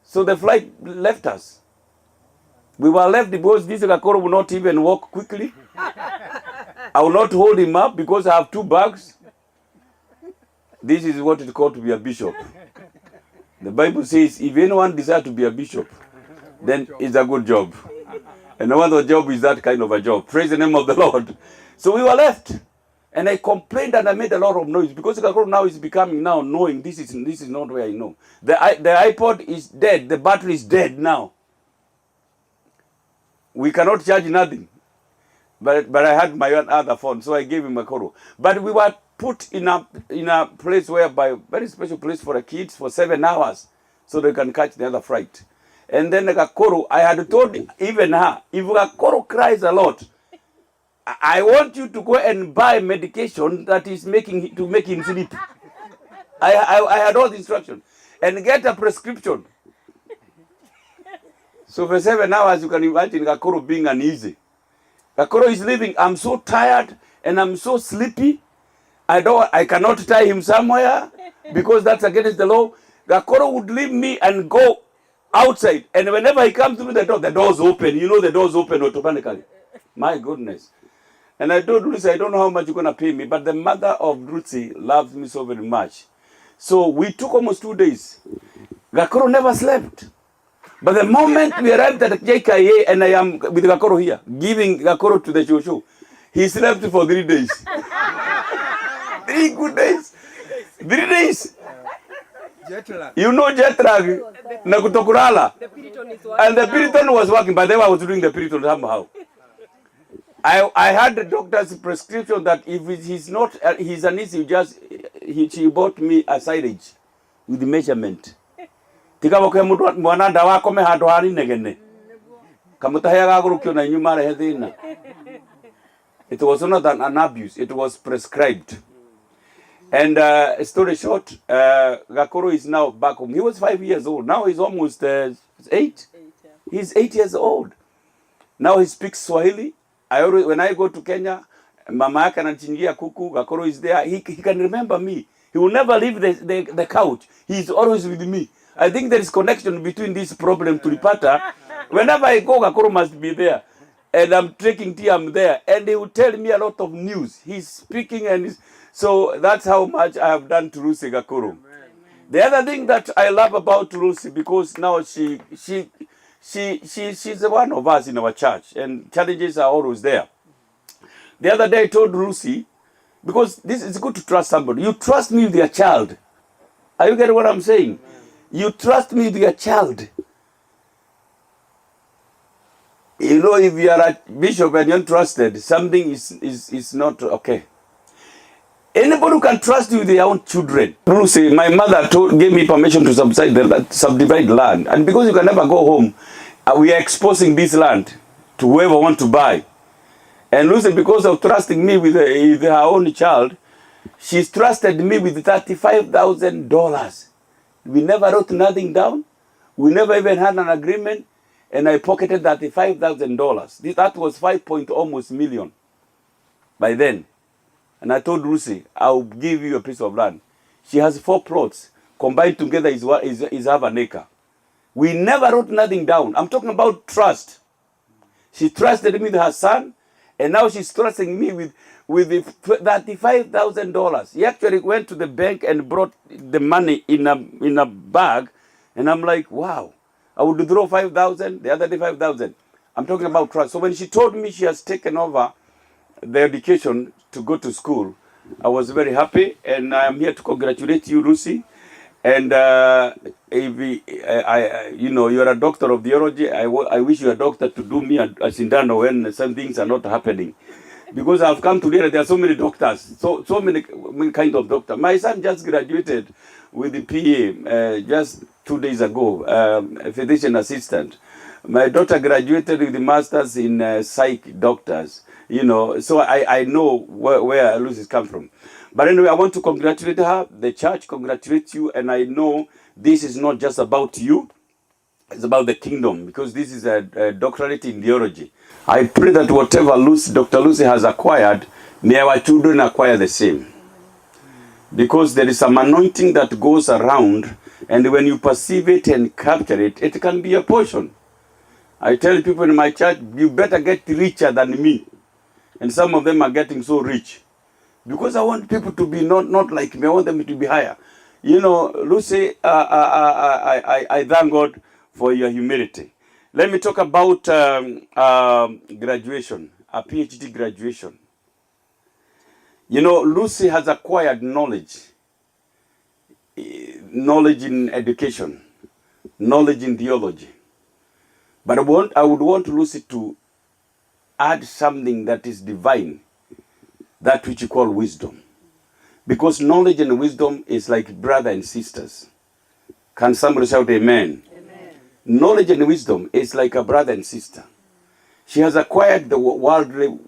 So the flight left us. We were left because this Gakuru will not even walk quickly. I will not hold him up because I have 2 bags. This is what it's called to be a bishop. The Bible says if anyone desires to be a bishop, then it's a good job. And no other job is that kind of a job. Praise the name of the Lord. So we were left. And I complained and I made a lot of noise because Gakuru now is becoming now knowing this is not where I know. The iPod is dead. The battery is dead now. We cannot charge nothing. But I had my own other phone, so I gave him Gakuru. But we were put in a place whereby, very special place for the kids for 7 hours, so they can catch the other flight. And then Gakuru, I had told even her, if Gakuru cries a lot, I want you to go and buy medication that is make him sleep. I had all the instructions. And get a prescription. So for 7 hours, you can imagine Gakuru being uneasy. Gakuru is leaving. I'm so tired and I'm so sleepy. I cannot tie him somewhere because that's against the law. Gakuru would leave me and go outside. And whenever he comes through the doors open. You know the doors open automatically. My goodness. And I told Lucy, I don't know how much you're going to pay me, but the mother of Lucy loves me so very much. So we took almost 2 days. Gakuru never slept. But the moment we arrived at JKA and I am with Gakuru here, giving Gakuru to the Shoshu, he slept for 3 days. 3 good days. 3 days. Jet lag. You know jet lag. Nakutokurala. And the Piriton was working, but then I was doing the Piriton somehow. I had the doctor's prescription that if he's an issue, she bought me a silage with the measurement. Tikaboke mwana dawa kome hado hari negene. Kamutahaya Gakuru kyo na nyuma rehedina. It was not an abuse. It was prescribed. And story short, Gakuru is now back home. He was 5 years old. Now he's almost 8. He's 8 years old. Now he speaks Swahili. When I go to Kenya, mama yake anachingia kuku, Gakuru is there. He can remember me. He will never leave the couch. He's always with me. I think there is connection between this problem tulipata. Whenever I go, Gakuru must be there. And I'm taking tea, I'm there. And he will tell me a lot of news. He's speaking so that's how much I have done to Lucy Gakuru. The other thing that I love about Lucy, because now she's one of us in our church, and challenges are always there. The other day I told Lucy, because this is good to trust somebody. You trust me with your child. Are you getting what I'm saying? You trust me with your child. You know, if you are a bishop and you're trusted, something is not okay. Anybody who can trust you with their own children. Lucy, my mother gave me permission to subdivide land. And because you can never go home, we are exposing this land to whoever want to buy. And Lucy, because of trusting me with her own child, she's trusted me with $35,000. We never wrote nothing down. We never even had an agreement. And I pocketed $35,000. That was almost 5 million by then. And I told Lucy, I'll give you a piece of land. She has 4 plots. Combined together is half an acre. We never wrote nothing down. I'm talking about trust. She trusted me with her son, and now she's trusting me with $35,000. He actually went to the bank and brought the money in a bag, and I'm like, wow. I would withdraw 5,000, the other day 5,000. I'm talking about trust. So when she told me she has taken over the education to go to school, I was very happy, and I am here to congratulate you, Lucy. And you're a doctor of theology. I wish you a doctor to do me a sindano when some things are not happening, because I've come to realize there are so many doctors, so many kind of doctors. My son just graduated with the PA just 2 days ago, a physician assistant. My daughter graduated with the masters in psych doctors. So I know where Lucy's come from. But anyway, I want to congratulate her. The church congratulates you, and I know this is not just about you. It's about the kingdom, because this is a doctorate in theology. I pray that whatever Dr. Lucy has acquired, may our children acquire the same. Because there is some anointing that goes around, and when you perceive it and capture it, it can be a portion. I tell people in my church, you better get richer than me. And some of them are getting so rich. Because I want people to be not like me. I want them to be higher. Lucy, I thank God for your humility. Let me talk about graduation, a PhD graduation. Lucy has acquired knowledge in education, knowledge in theology. But I would want Lucy to add something that is divine, that which you call wisdom. Because knowledge and wisdom is like brother and sisters. Can somebody shout amen? Amen. Knowledge and wisdom is like a brother and sister. She has acquired the worldly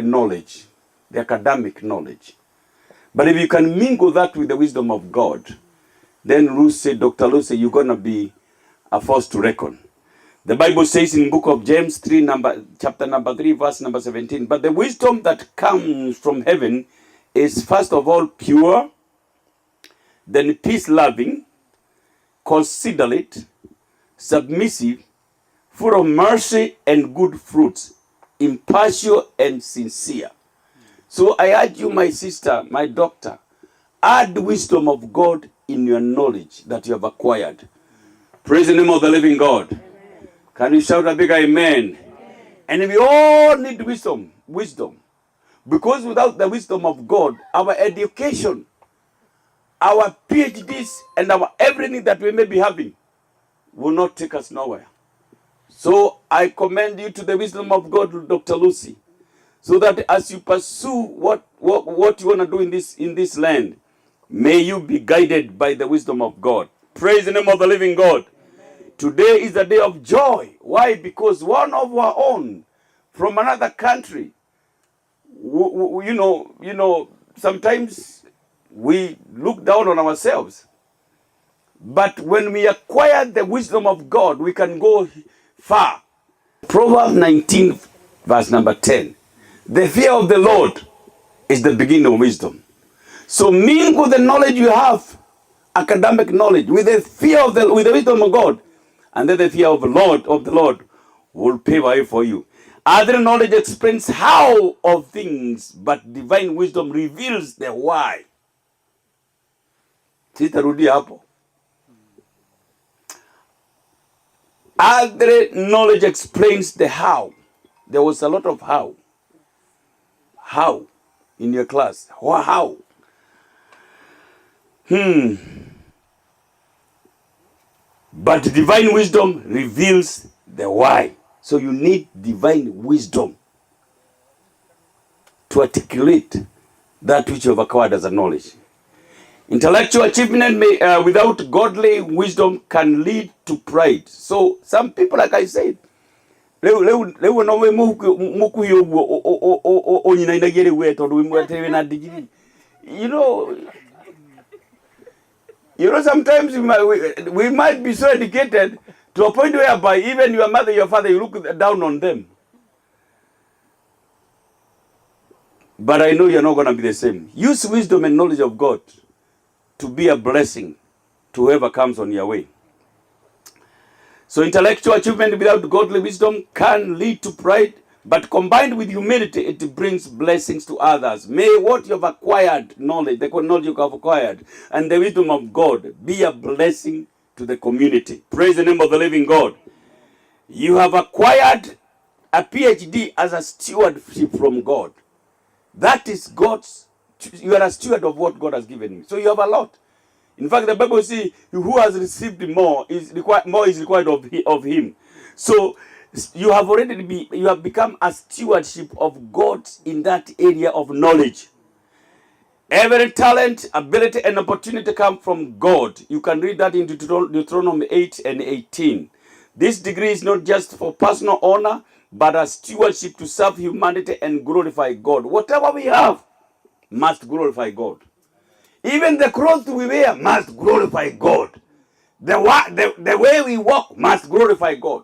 knowledge, the academic knowledge. But if you can mingle that with the wisdom of God, then Dr. Lucy, you're going to be a force to reckon. The Bible says in book of James, chapter number 3, verse number 17, but the wisdom that comes from heaven is first of all pure, then peace-loving, considerate, submissive, full of mercy and good fruits, impartial and sincere. So I urge you, my sister, my doctor, add the wisdom of God in your knowledge that you have acquired. Praise the name of the living God. Amen. Can you shout a big amen? Amen. And we all need wisdom. Because without the wisdom of God, our education, our PhDs, and our everything that we may be having will not take us nowhere. So I commend you to the wisdom of God, Dr. Lucy, so that as you pursue what you want to do in this land, may you be guided by the wisdom of God. Praise the name of the living God. Amen. Today is a day of joy. Why? Because one of our own from another country, sometimes we look down on ourselves. But when we acquire the wisdom of God, we can go far. Proverbs 19, verse number 10. The fear of the Lord is the beginning of wisdom. So mingle the knowledge you have academic knowledge, with the wisdom of God, and then the fear of the Lord will pave way for you. Other knowledge explains how of things, but divine wisdom reveals the why. Sitarudi hapo. Other knowledge explains the how. There was a lot of how. How in your class? How? But divine wisdom reveals the why. So you need divine wisdom to articulate that which you have acquired as a knowledge. Intellectual achievement without godly wisdom can lead to pride. So some people, like I said, you know, sometimes we might be so educated to a point whereby even your mother, your father, you look down on them. But I know you're not going to be the same. Use wisdom and knowledge of God to be a blessing to whoever comes on your way. So intellectual achievement without godly wisdom can lead to pride, but combined with humility, it brings blessings to others. May what you have acquired, knowledge, the knowledge you have acquired, and the wisdom of God be a blessing to the community. Praise the name of the living God. You have acquired a PhD as a stewardship from God. That is God's, you are a steward of what God has given you. So you have a lot. In fact, the Bible says, who has received more is required of him. So you have you have become a stewardship of God in that area of knowledge. Every talent, ability, and opportunity come from God. You can read that in Deuteronomy 8 and 18. This degree is not just for personal honor, but a stewardship to serve humanity and glorify God. Whatever we have must glorify God. Even the clothes we wear must glorify God. The way we walk must glorify God.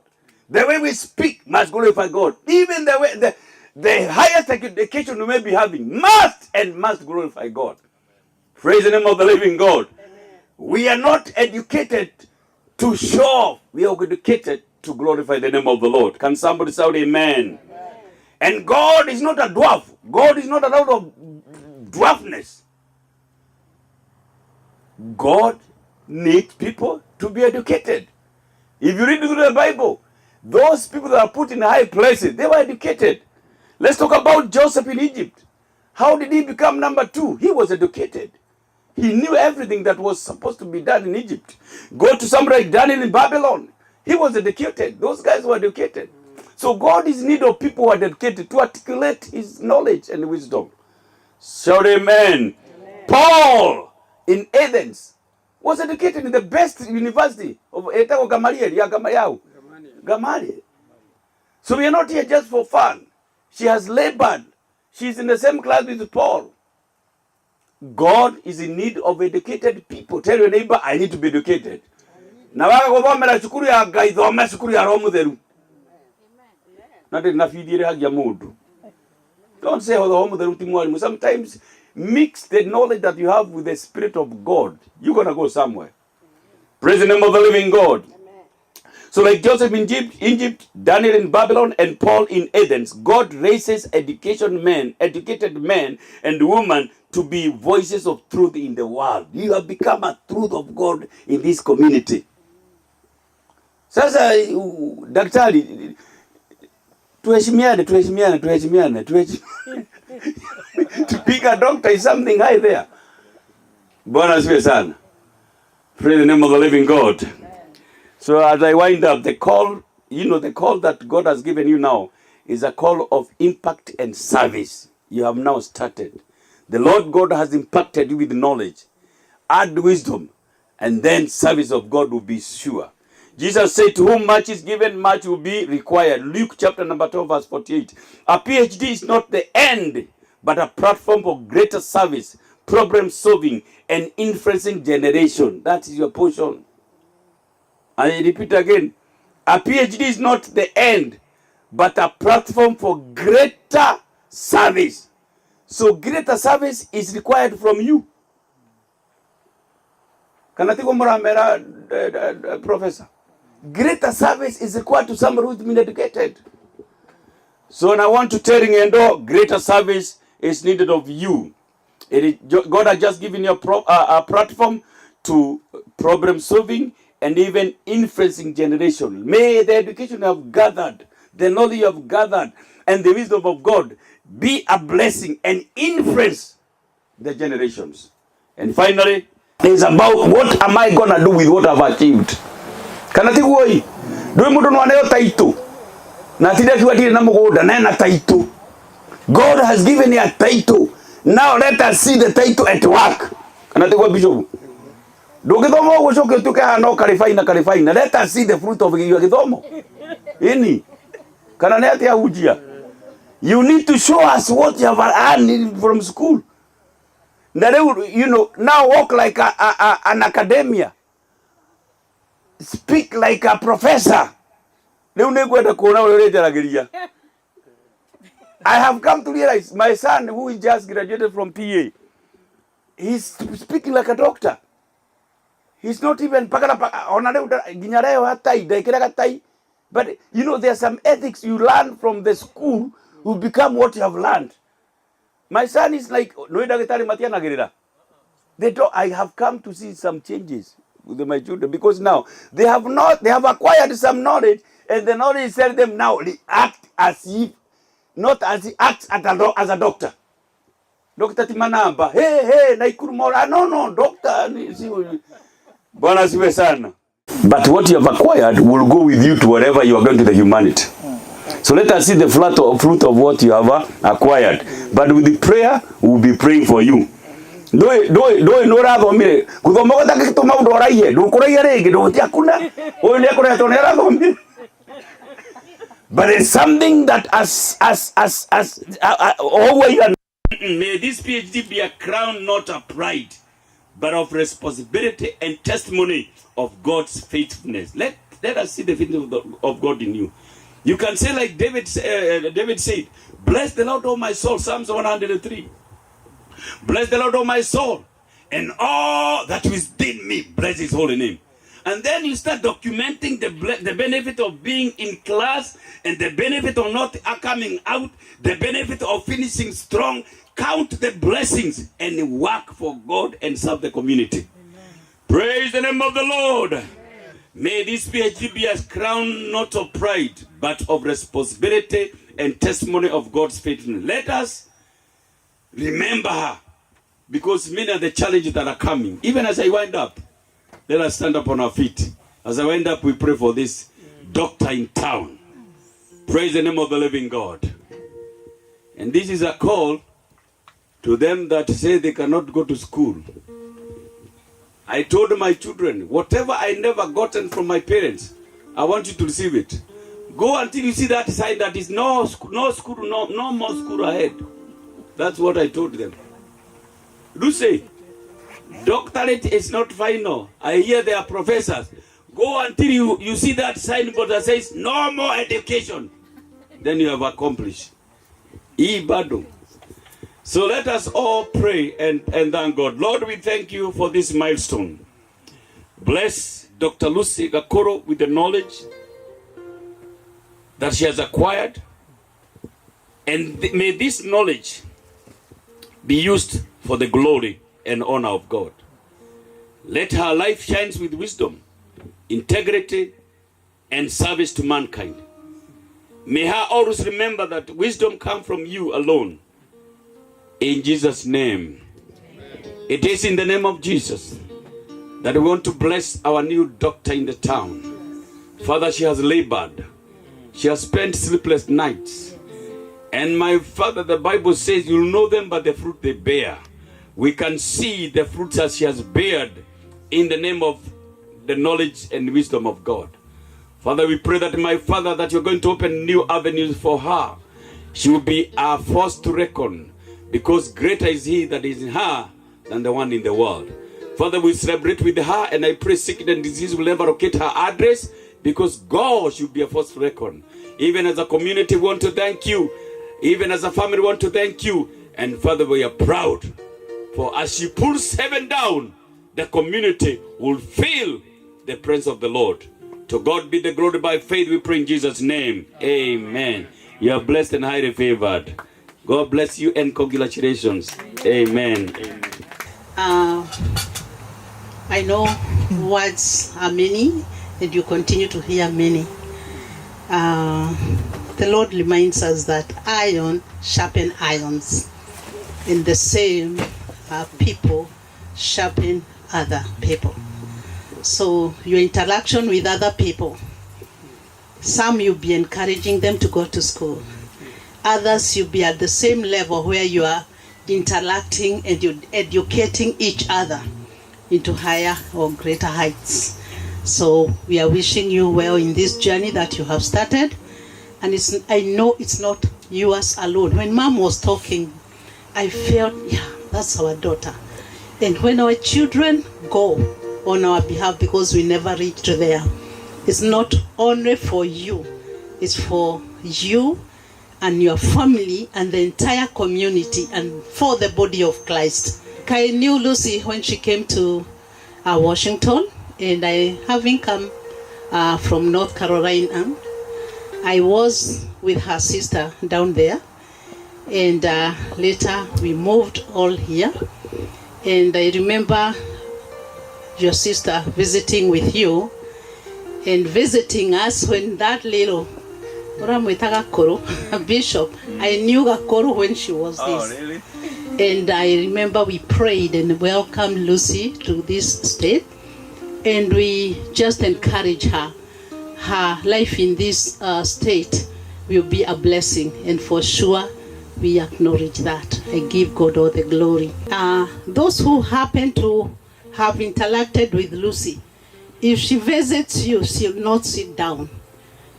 The way we speak must glorify God. Even the way the highest education we may be having must glorify God. Praise the name of the living God. Amen. We are not educated to show off. We are educated to glorify the name of the Lord. Can somebody shout amen? Amen. And God is not a dwarf. God is not a lot of dwarfness. God needs people to be educated. If you read through the Bible, those people that are put in high places, they were educated. Let's talk about Joseph in Egypt. How did he become number 2? He was educated. He knew everything that was supposed to be done in Egypt. Go to somebody like Daniel in Babylon. He was educated. Those guys were educated. So God is in need of people who are educated to articulate his knowledge and wisdom. Shout amen. Amen. Paul in Athens was educated in the best university of Gamaliel. So we are not here just for fun. She has labored. She's in the same class with Paul. God is in need of educated people. Tell your neighbor, I need to be educated. Na waka kuvomera shukuru ya gaithome shukuru ya roho mutheru. Nade nafidire hagia mundu. Don't say the roho mutheru ti mwalimu. Sometimes mix the knowledge that you have with the Spirit of God. You're going to go somewhere. Praise the name of the living God. So like Joseph in Egypt, Daniel in Babylon, and Paul in Athens, God raises educated men and women to be voices of truth in the world. You have become a truth of God in this community. Sasa daktari, tuheshimiane. To pick a doctor is something high there. Bwana asifiwe sana. Praise the name of the living God. So as I wind up, the call that God has given you now is a call of impact and service. You have now started. The Lord God has impacted you with knowledge. Add wisdom, and then service of God will be sure. Jesus said, to whom much is given, much will be required. Luke chapter number 12, verse 48. A PhD is not the end, but a platform for greater service, problem solving, and influencing generation. That is your portion. I repeat again, a PhD is not the end, but a platform for greater service. So greater service is required from you. Kana tiko muramera professor. Greater service is equal to somebody who's been educated. So I want to tell you, greater service is needed of you. God has just given you a platform to problem solving and even influencing generation. May the education you have gathered, the knowledge you have gathered, and the wisdom of God be a blessing and influence the generations. And finally, it's about what am I gonna do with what I've achieved. Kanati woi, do mudo no aneo taitu. Na tida kiwatiri na mugoda na taitu. God has given you a title. Now let us see the title at work. Kanati woi bishop. Do githomo gushoke tuke hano kalifaina. Let us see the fruit of your githomo. Ini. Kana ne ati ahujia. You need to show us what you have earned from school. You know, now walk like an academia. Speak like a professor. I have come to realize my son, who is just graduated from PA, he's speaking like a doctor. He's not even but you know, there's some ethics you learn from the school who become what you have learned. My son is like I have come to see some changes with my children, because now they have acquired some knowledge, and the knowledge tells them now they act as if, not as he acts as a doctor. Dr. Timanamba, hey, Naikuru Mora, no, doctor. But what you have acquired will go with you to wherever you are going to the humanity. So let us see the fruit of what you have acquired. But with the prayer, we will be praying for you. But it's something that may this PhD be a crown, not a pride, but of responsibility and testimony of God's faithfulness. Let us see the faithfulness of God in you. You can say like David said, bless the Lord, O my soul, Psalms 103. Bless the Lord, O my soul, and all that is within me, bless his holy name. And then you start documenting the benefit of being in class, and the benefit of not coming out, the benefit of finishing strong. Count the blessings and work for God and serve the community. Amen. Praise the name of the Lord. Amen. May this PhD be a crown not of pride, but of responsibility and testimony of God's faithfulness. Let us remember her, because many are the challenges that are coming. Even as I wind up, let us stand up on our feet. As I wind up, we pray for this doctor in town. Praise the name of the living God. And this is a call to them that say they cannot go to school. I told my children, whatever I never gotten from my parents, I want you to receive it. Go until you see that sign that is no more school ahead. That's what I told them. Lucy, doctorate is not final. I hear they are professors. Go until you see that signboard that says no more education. Then you have accomplished. Ibadu. So let us all pray and thank God. Lord, we thank you for this milestone. Bless Dr. Lucy Gakuru with the knowledge that she has acquired. And may this knowledge be used for the glory and honor of God. Let her life shine with wisdom, integrity, and service to mankind. May her always remember that wisdom comes from you alone. In Jesus' name. Amen. It is in the name of Jesus that we want to bless our new doctor in the town. Father, she has labored. She has spent sleepless nights. And my Father, the Bible says you'll know them by the fruit they bear. We can see the fruits that she has bared in the name of the knowledge and wisdom of God. Father, we pray that, my Father, that you're going to open new avenues for her. She will be our force to reckon, because greater is he that is in her than the one in the world. Father, we celebrate with her, and I pray sickness and disease will never locate her address, because God should be a force to reckon. Even as a community, we want to thank you. Even as a family, we want to thank you. And Father, we are proud, for as she pulls heaven down, the community will feel the presence of the Lord. To God be the glory. By faith we pray in Jesus' name. Amen. You are blessed and highly favored. God bless you and congratulations. Amen. I know words are many and you continue to hear many. The Lord reminds us that iron sharpen irons, and the same people sharpen other people. So your interaction with other people, some you'll be encouraging them to go to school. Others you'll be at the same level where you are interacting and you're educating each other into higher or greater heights. So we are wishing you well in this journey that you have started. And I know it's not yours alone. When Mom was talking, I felt, yeah, that's our daughter. And when our children go on our behalf, because we never reached there, it's not only for you, it's for you and your family and the entire community and for the body of Christ. I knew Lucy when she came to Washington, and having come from North Carolina, I was with her sister down there, and later we moved all here. And I remember your sister visiting with you and visiting us when that little Bishop, I knew Gakuru when she was this. Oh, really? And I remember we prayed and welcomed Lucy to this state, and we just encouraged her. Her life in this state will be a blessing, and for sure we acknowledge that. I give God all the glory. Those who happen to have interacted with Lucy, if she visits you, she'll not sit down.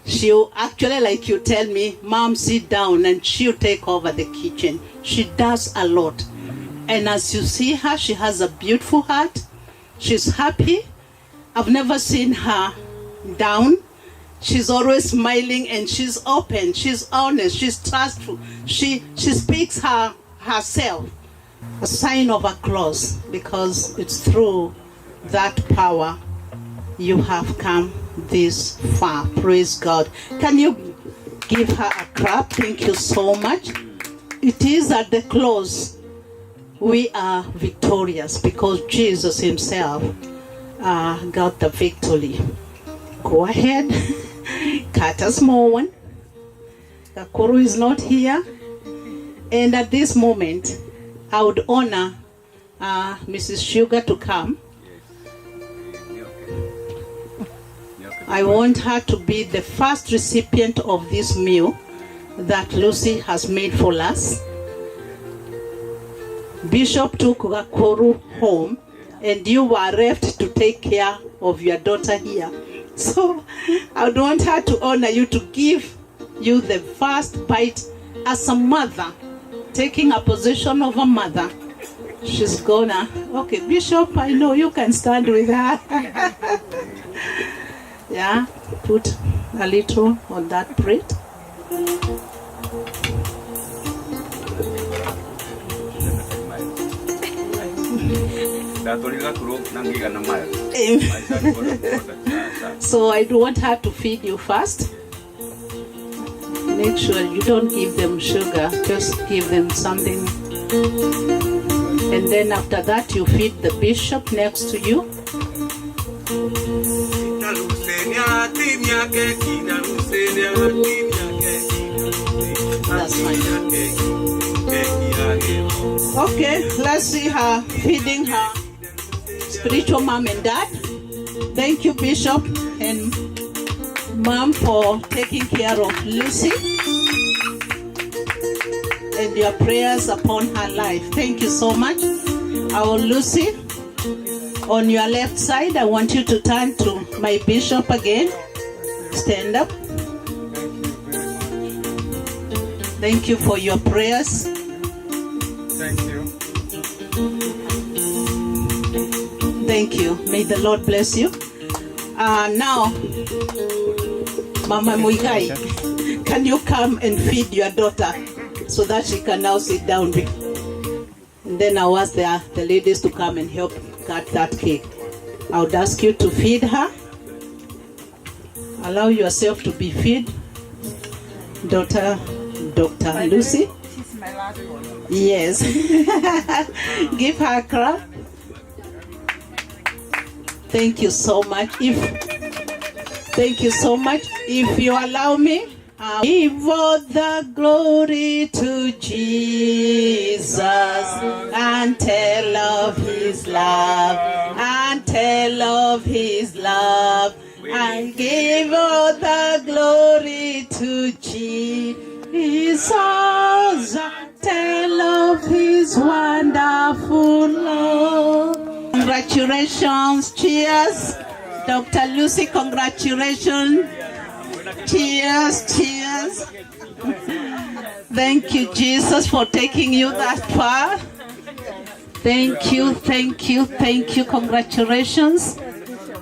She'll actually, like you tell me, Mom, sit down, and she'll take over the kitchen. She does a lot. And as you see her, she has a beautiful heart. She's happy. I've never seen her down. She's always smiling, and she's open, she's honest, she's trustful. She speaks herself, a sign of a cross, because it's through that power you have come this far. Praise God. Can you give her a clap? Thank you so much. It is at the close we are victorious because Jesus himself got the victory. Go ahead. Cut a small one. Gakuru is not here. And at this moment, I would honor Mrs. Sugar to come. I want her to be the first recipient of this meal that Lucy has made for us. Bishop took Gakuru home, and you were left to take care of your daughter here. So I would want her to honor you, to give you the first bite as a mother, taking a position of a mother. She's gonna, okay, Bishop, I know you can stand with her. Yeah, put a little on that plate. So I do want her to feed you first. Make sure you don't give them sugar, just give them something. And then after that you feed the bishop next to you. That's fine. Okay, let's see her feeding her spiritual mom and dad. Thank you, Bishop and Mom, for taking care of Lucy and your prayers upon her life. Thank you so much. Our Lucy, on your left side, I want you to turn to my bishop again. Stand up. Thank you for your prayers. Thank you. Thank you. May the Lord bless you. Now, Mama Muigai, can you come and feed your daughter so that she can now sit down? And then I'll ask the ladies to come and help cut that cake. I would ask you to feed her. Allow yourself to be fed. Dr. Lucy. She's my last one. Yes. Give her a clap. Thank you so much. Thank you so much. If you allow me, give all the glory to Jesus and tell of his love, and tell of his love, and give all the glory to Jesus and tell of his wonderful love. Congratulations, cheers. Dr. Lucy, congratulations. Cheers, cheers. Thank you, Jesus, for taking you that far. Thank you, thank you, thank you. Congratulations.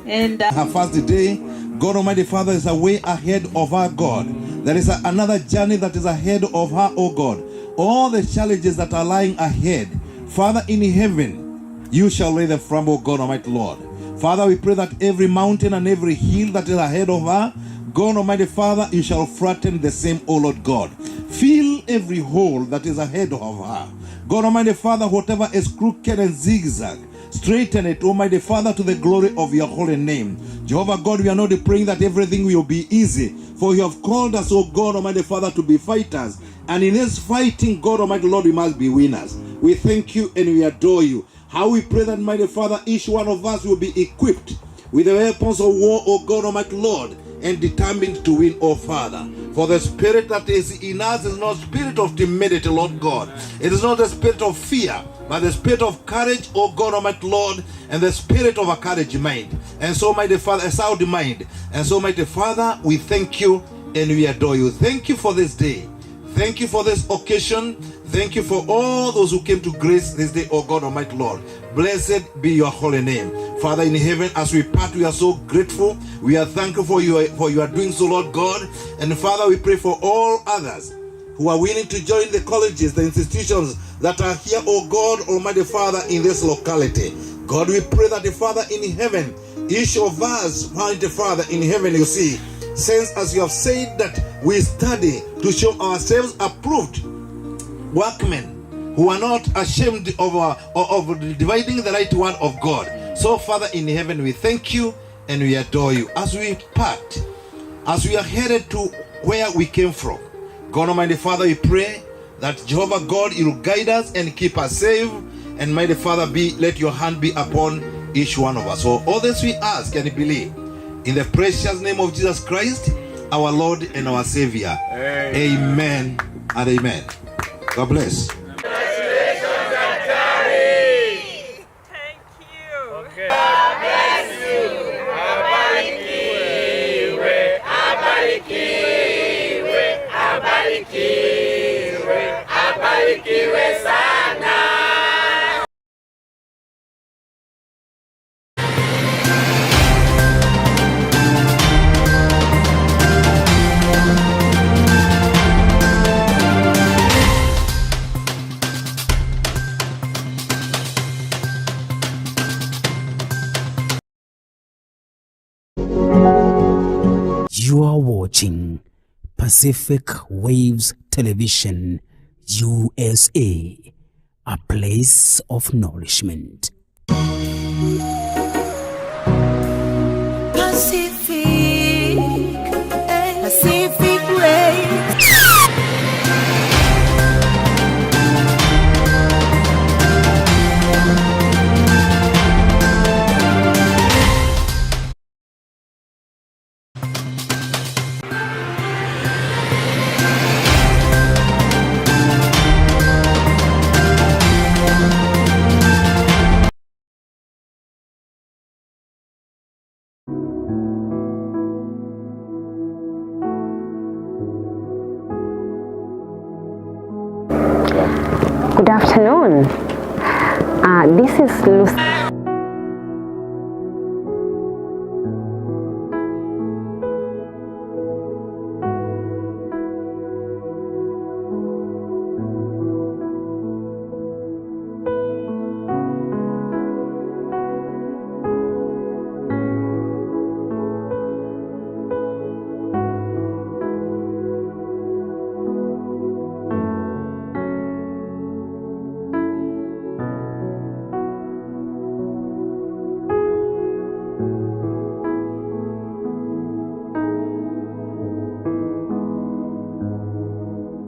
And her first day, God Almighty Father is a way ahead of our God. There is another journey that is ahead of her, oh God. All the challenges that are lying ahead, Father in heaven, you shall lay them from, oh God Almighty Lord. Father, we pray that every mountain and every hill that is ahead of her, God Almighty Father, you shall flatten the same, O Lord God. Fill every hole that is ahead of her. God Almighty Father, whatever is crooked and zigzag, straighten it, Almighty Father, to the glory of your holy name. Jehovah God, we are not praying that everything will be easy, for you have called us, O God Almighty Father, to be fighters. And in this fighting, God Almighty Lord, we must be winners. We thank you and we adore you. How we pray that, mighty Father, each one of us will be equipped with the weapons of war, O God Almighty Lord, and determined to win, O Father. For the spirit that is in us is not spirit of timidity, Lord God. It is not the spirit of fear, but the spirit of courage, O God Almighty Lord, and the spirit of a courage mind. And so, mighty Father, a sound mind. And so, mighty Father, we thank you and we adore you. Thank you for this day. Thank you for this occasion. Thank you for all those who came to grace this day, O God Almighty Lord. Blessed be your holy name. Father in heaven, as we part, we are so grateful. We are thankful for you are doing so, Lord God. And Father, we pray for all others who are willing to join the colleges, the institutions that are here, O God Almighty Father, in this locality. God, we pray that the Father in heaven, each of us, Mighty Father in heaven, you see, since as you have said that we study to show ourselves approved workmen who are not ashamed of dividing the right word of God. So, Father in heaven, we thank you and we adore you. As we part, as we are headed to where we came from, God Almighty Father, we pray that Jehovah God, you will guide us and keep us safe. And mighty Father, let your hand be upon each one of us. So all this we ask and believe in the precious name of Jesus Christ, our Lord and our Savior. Amen and amen. God bless. You are watching Pacific Waves Television, USA, a place of nourishment. Pacific Waves. Good afternoon. This is Lucy.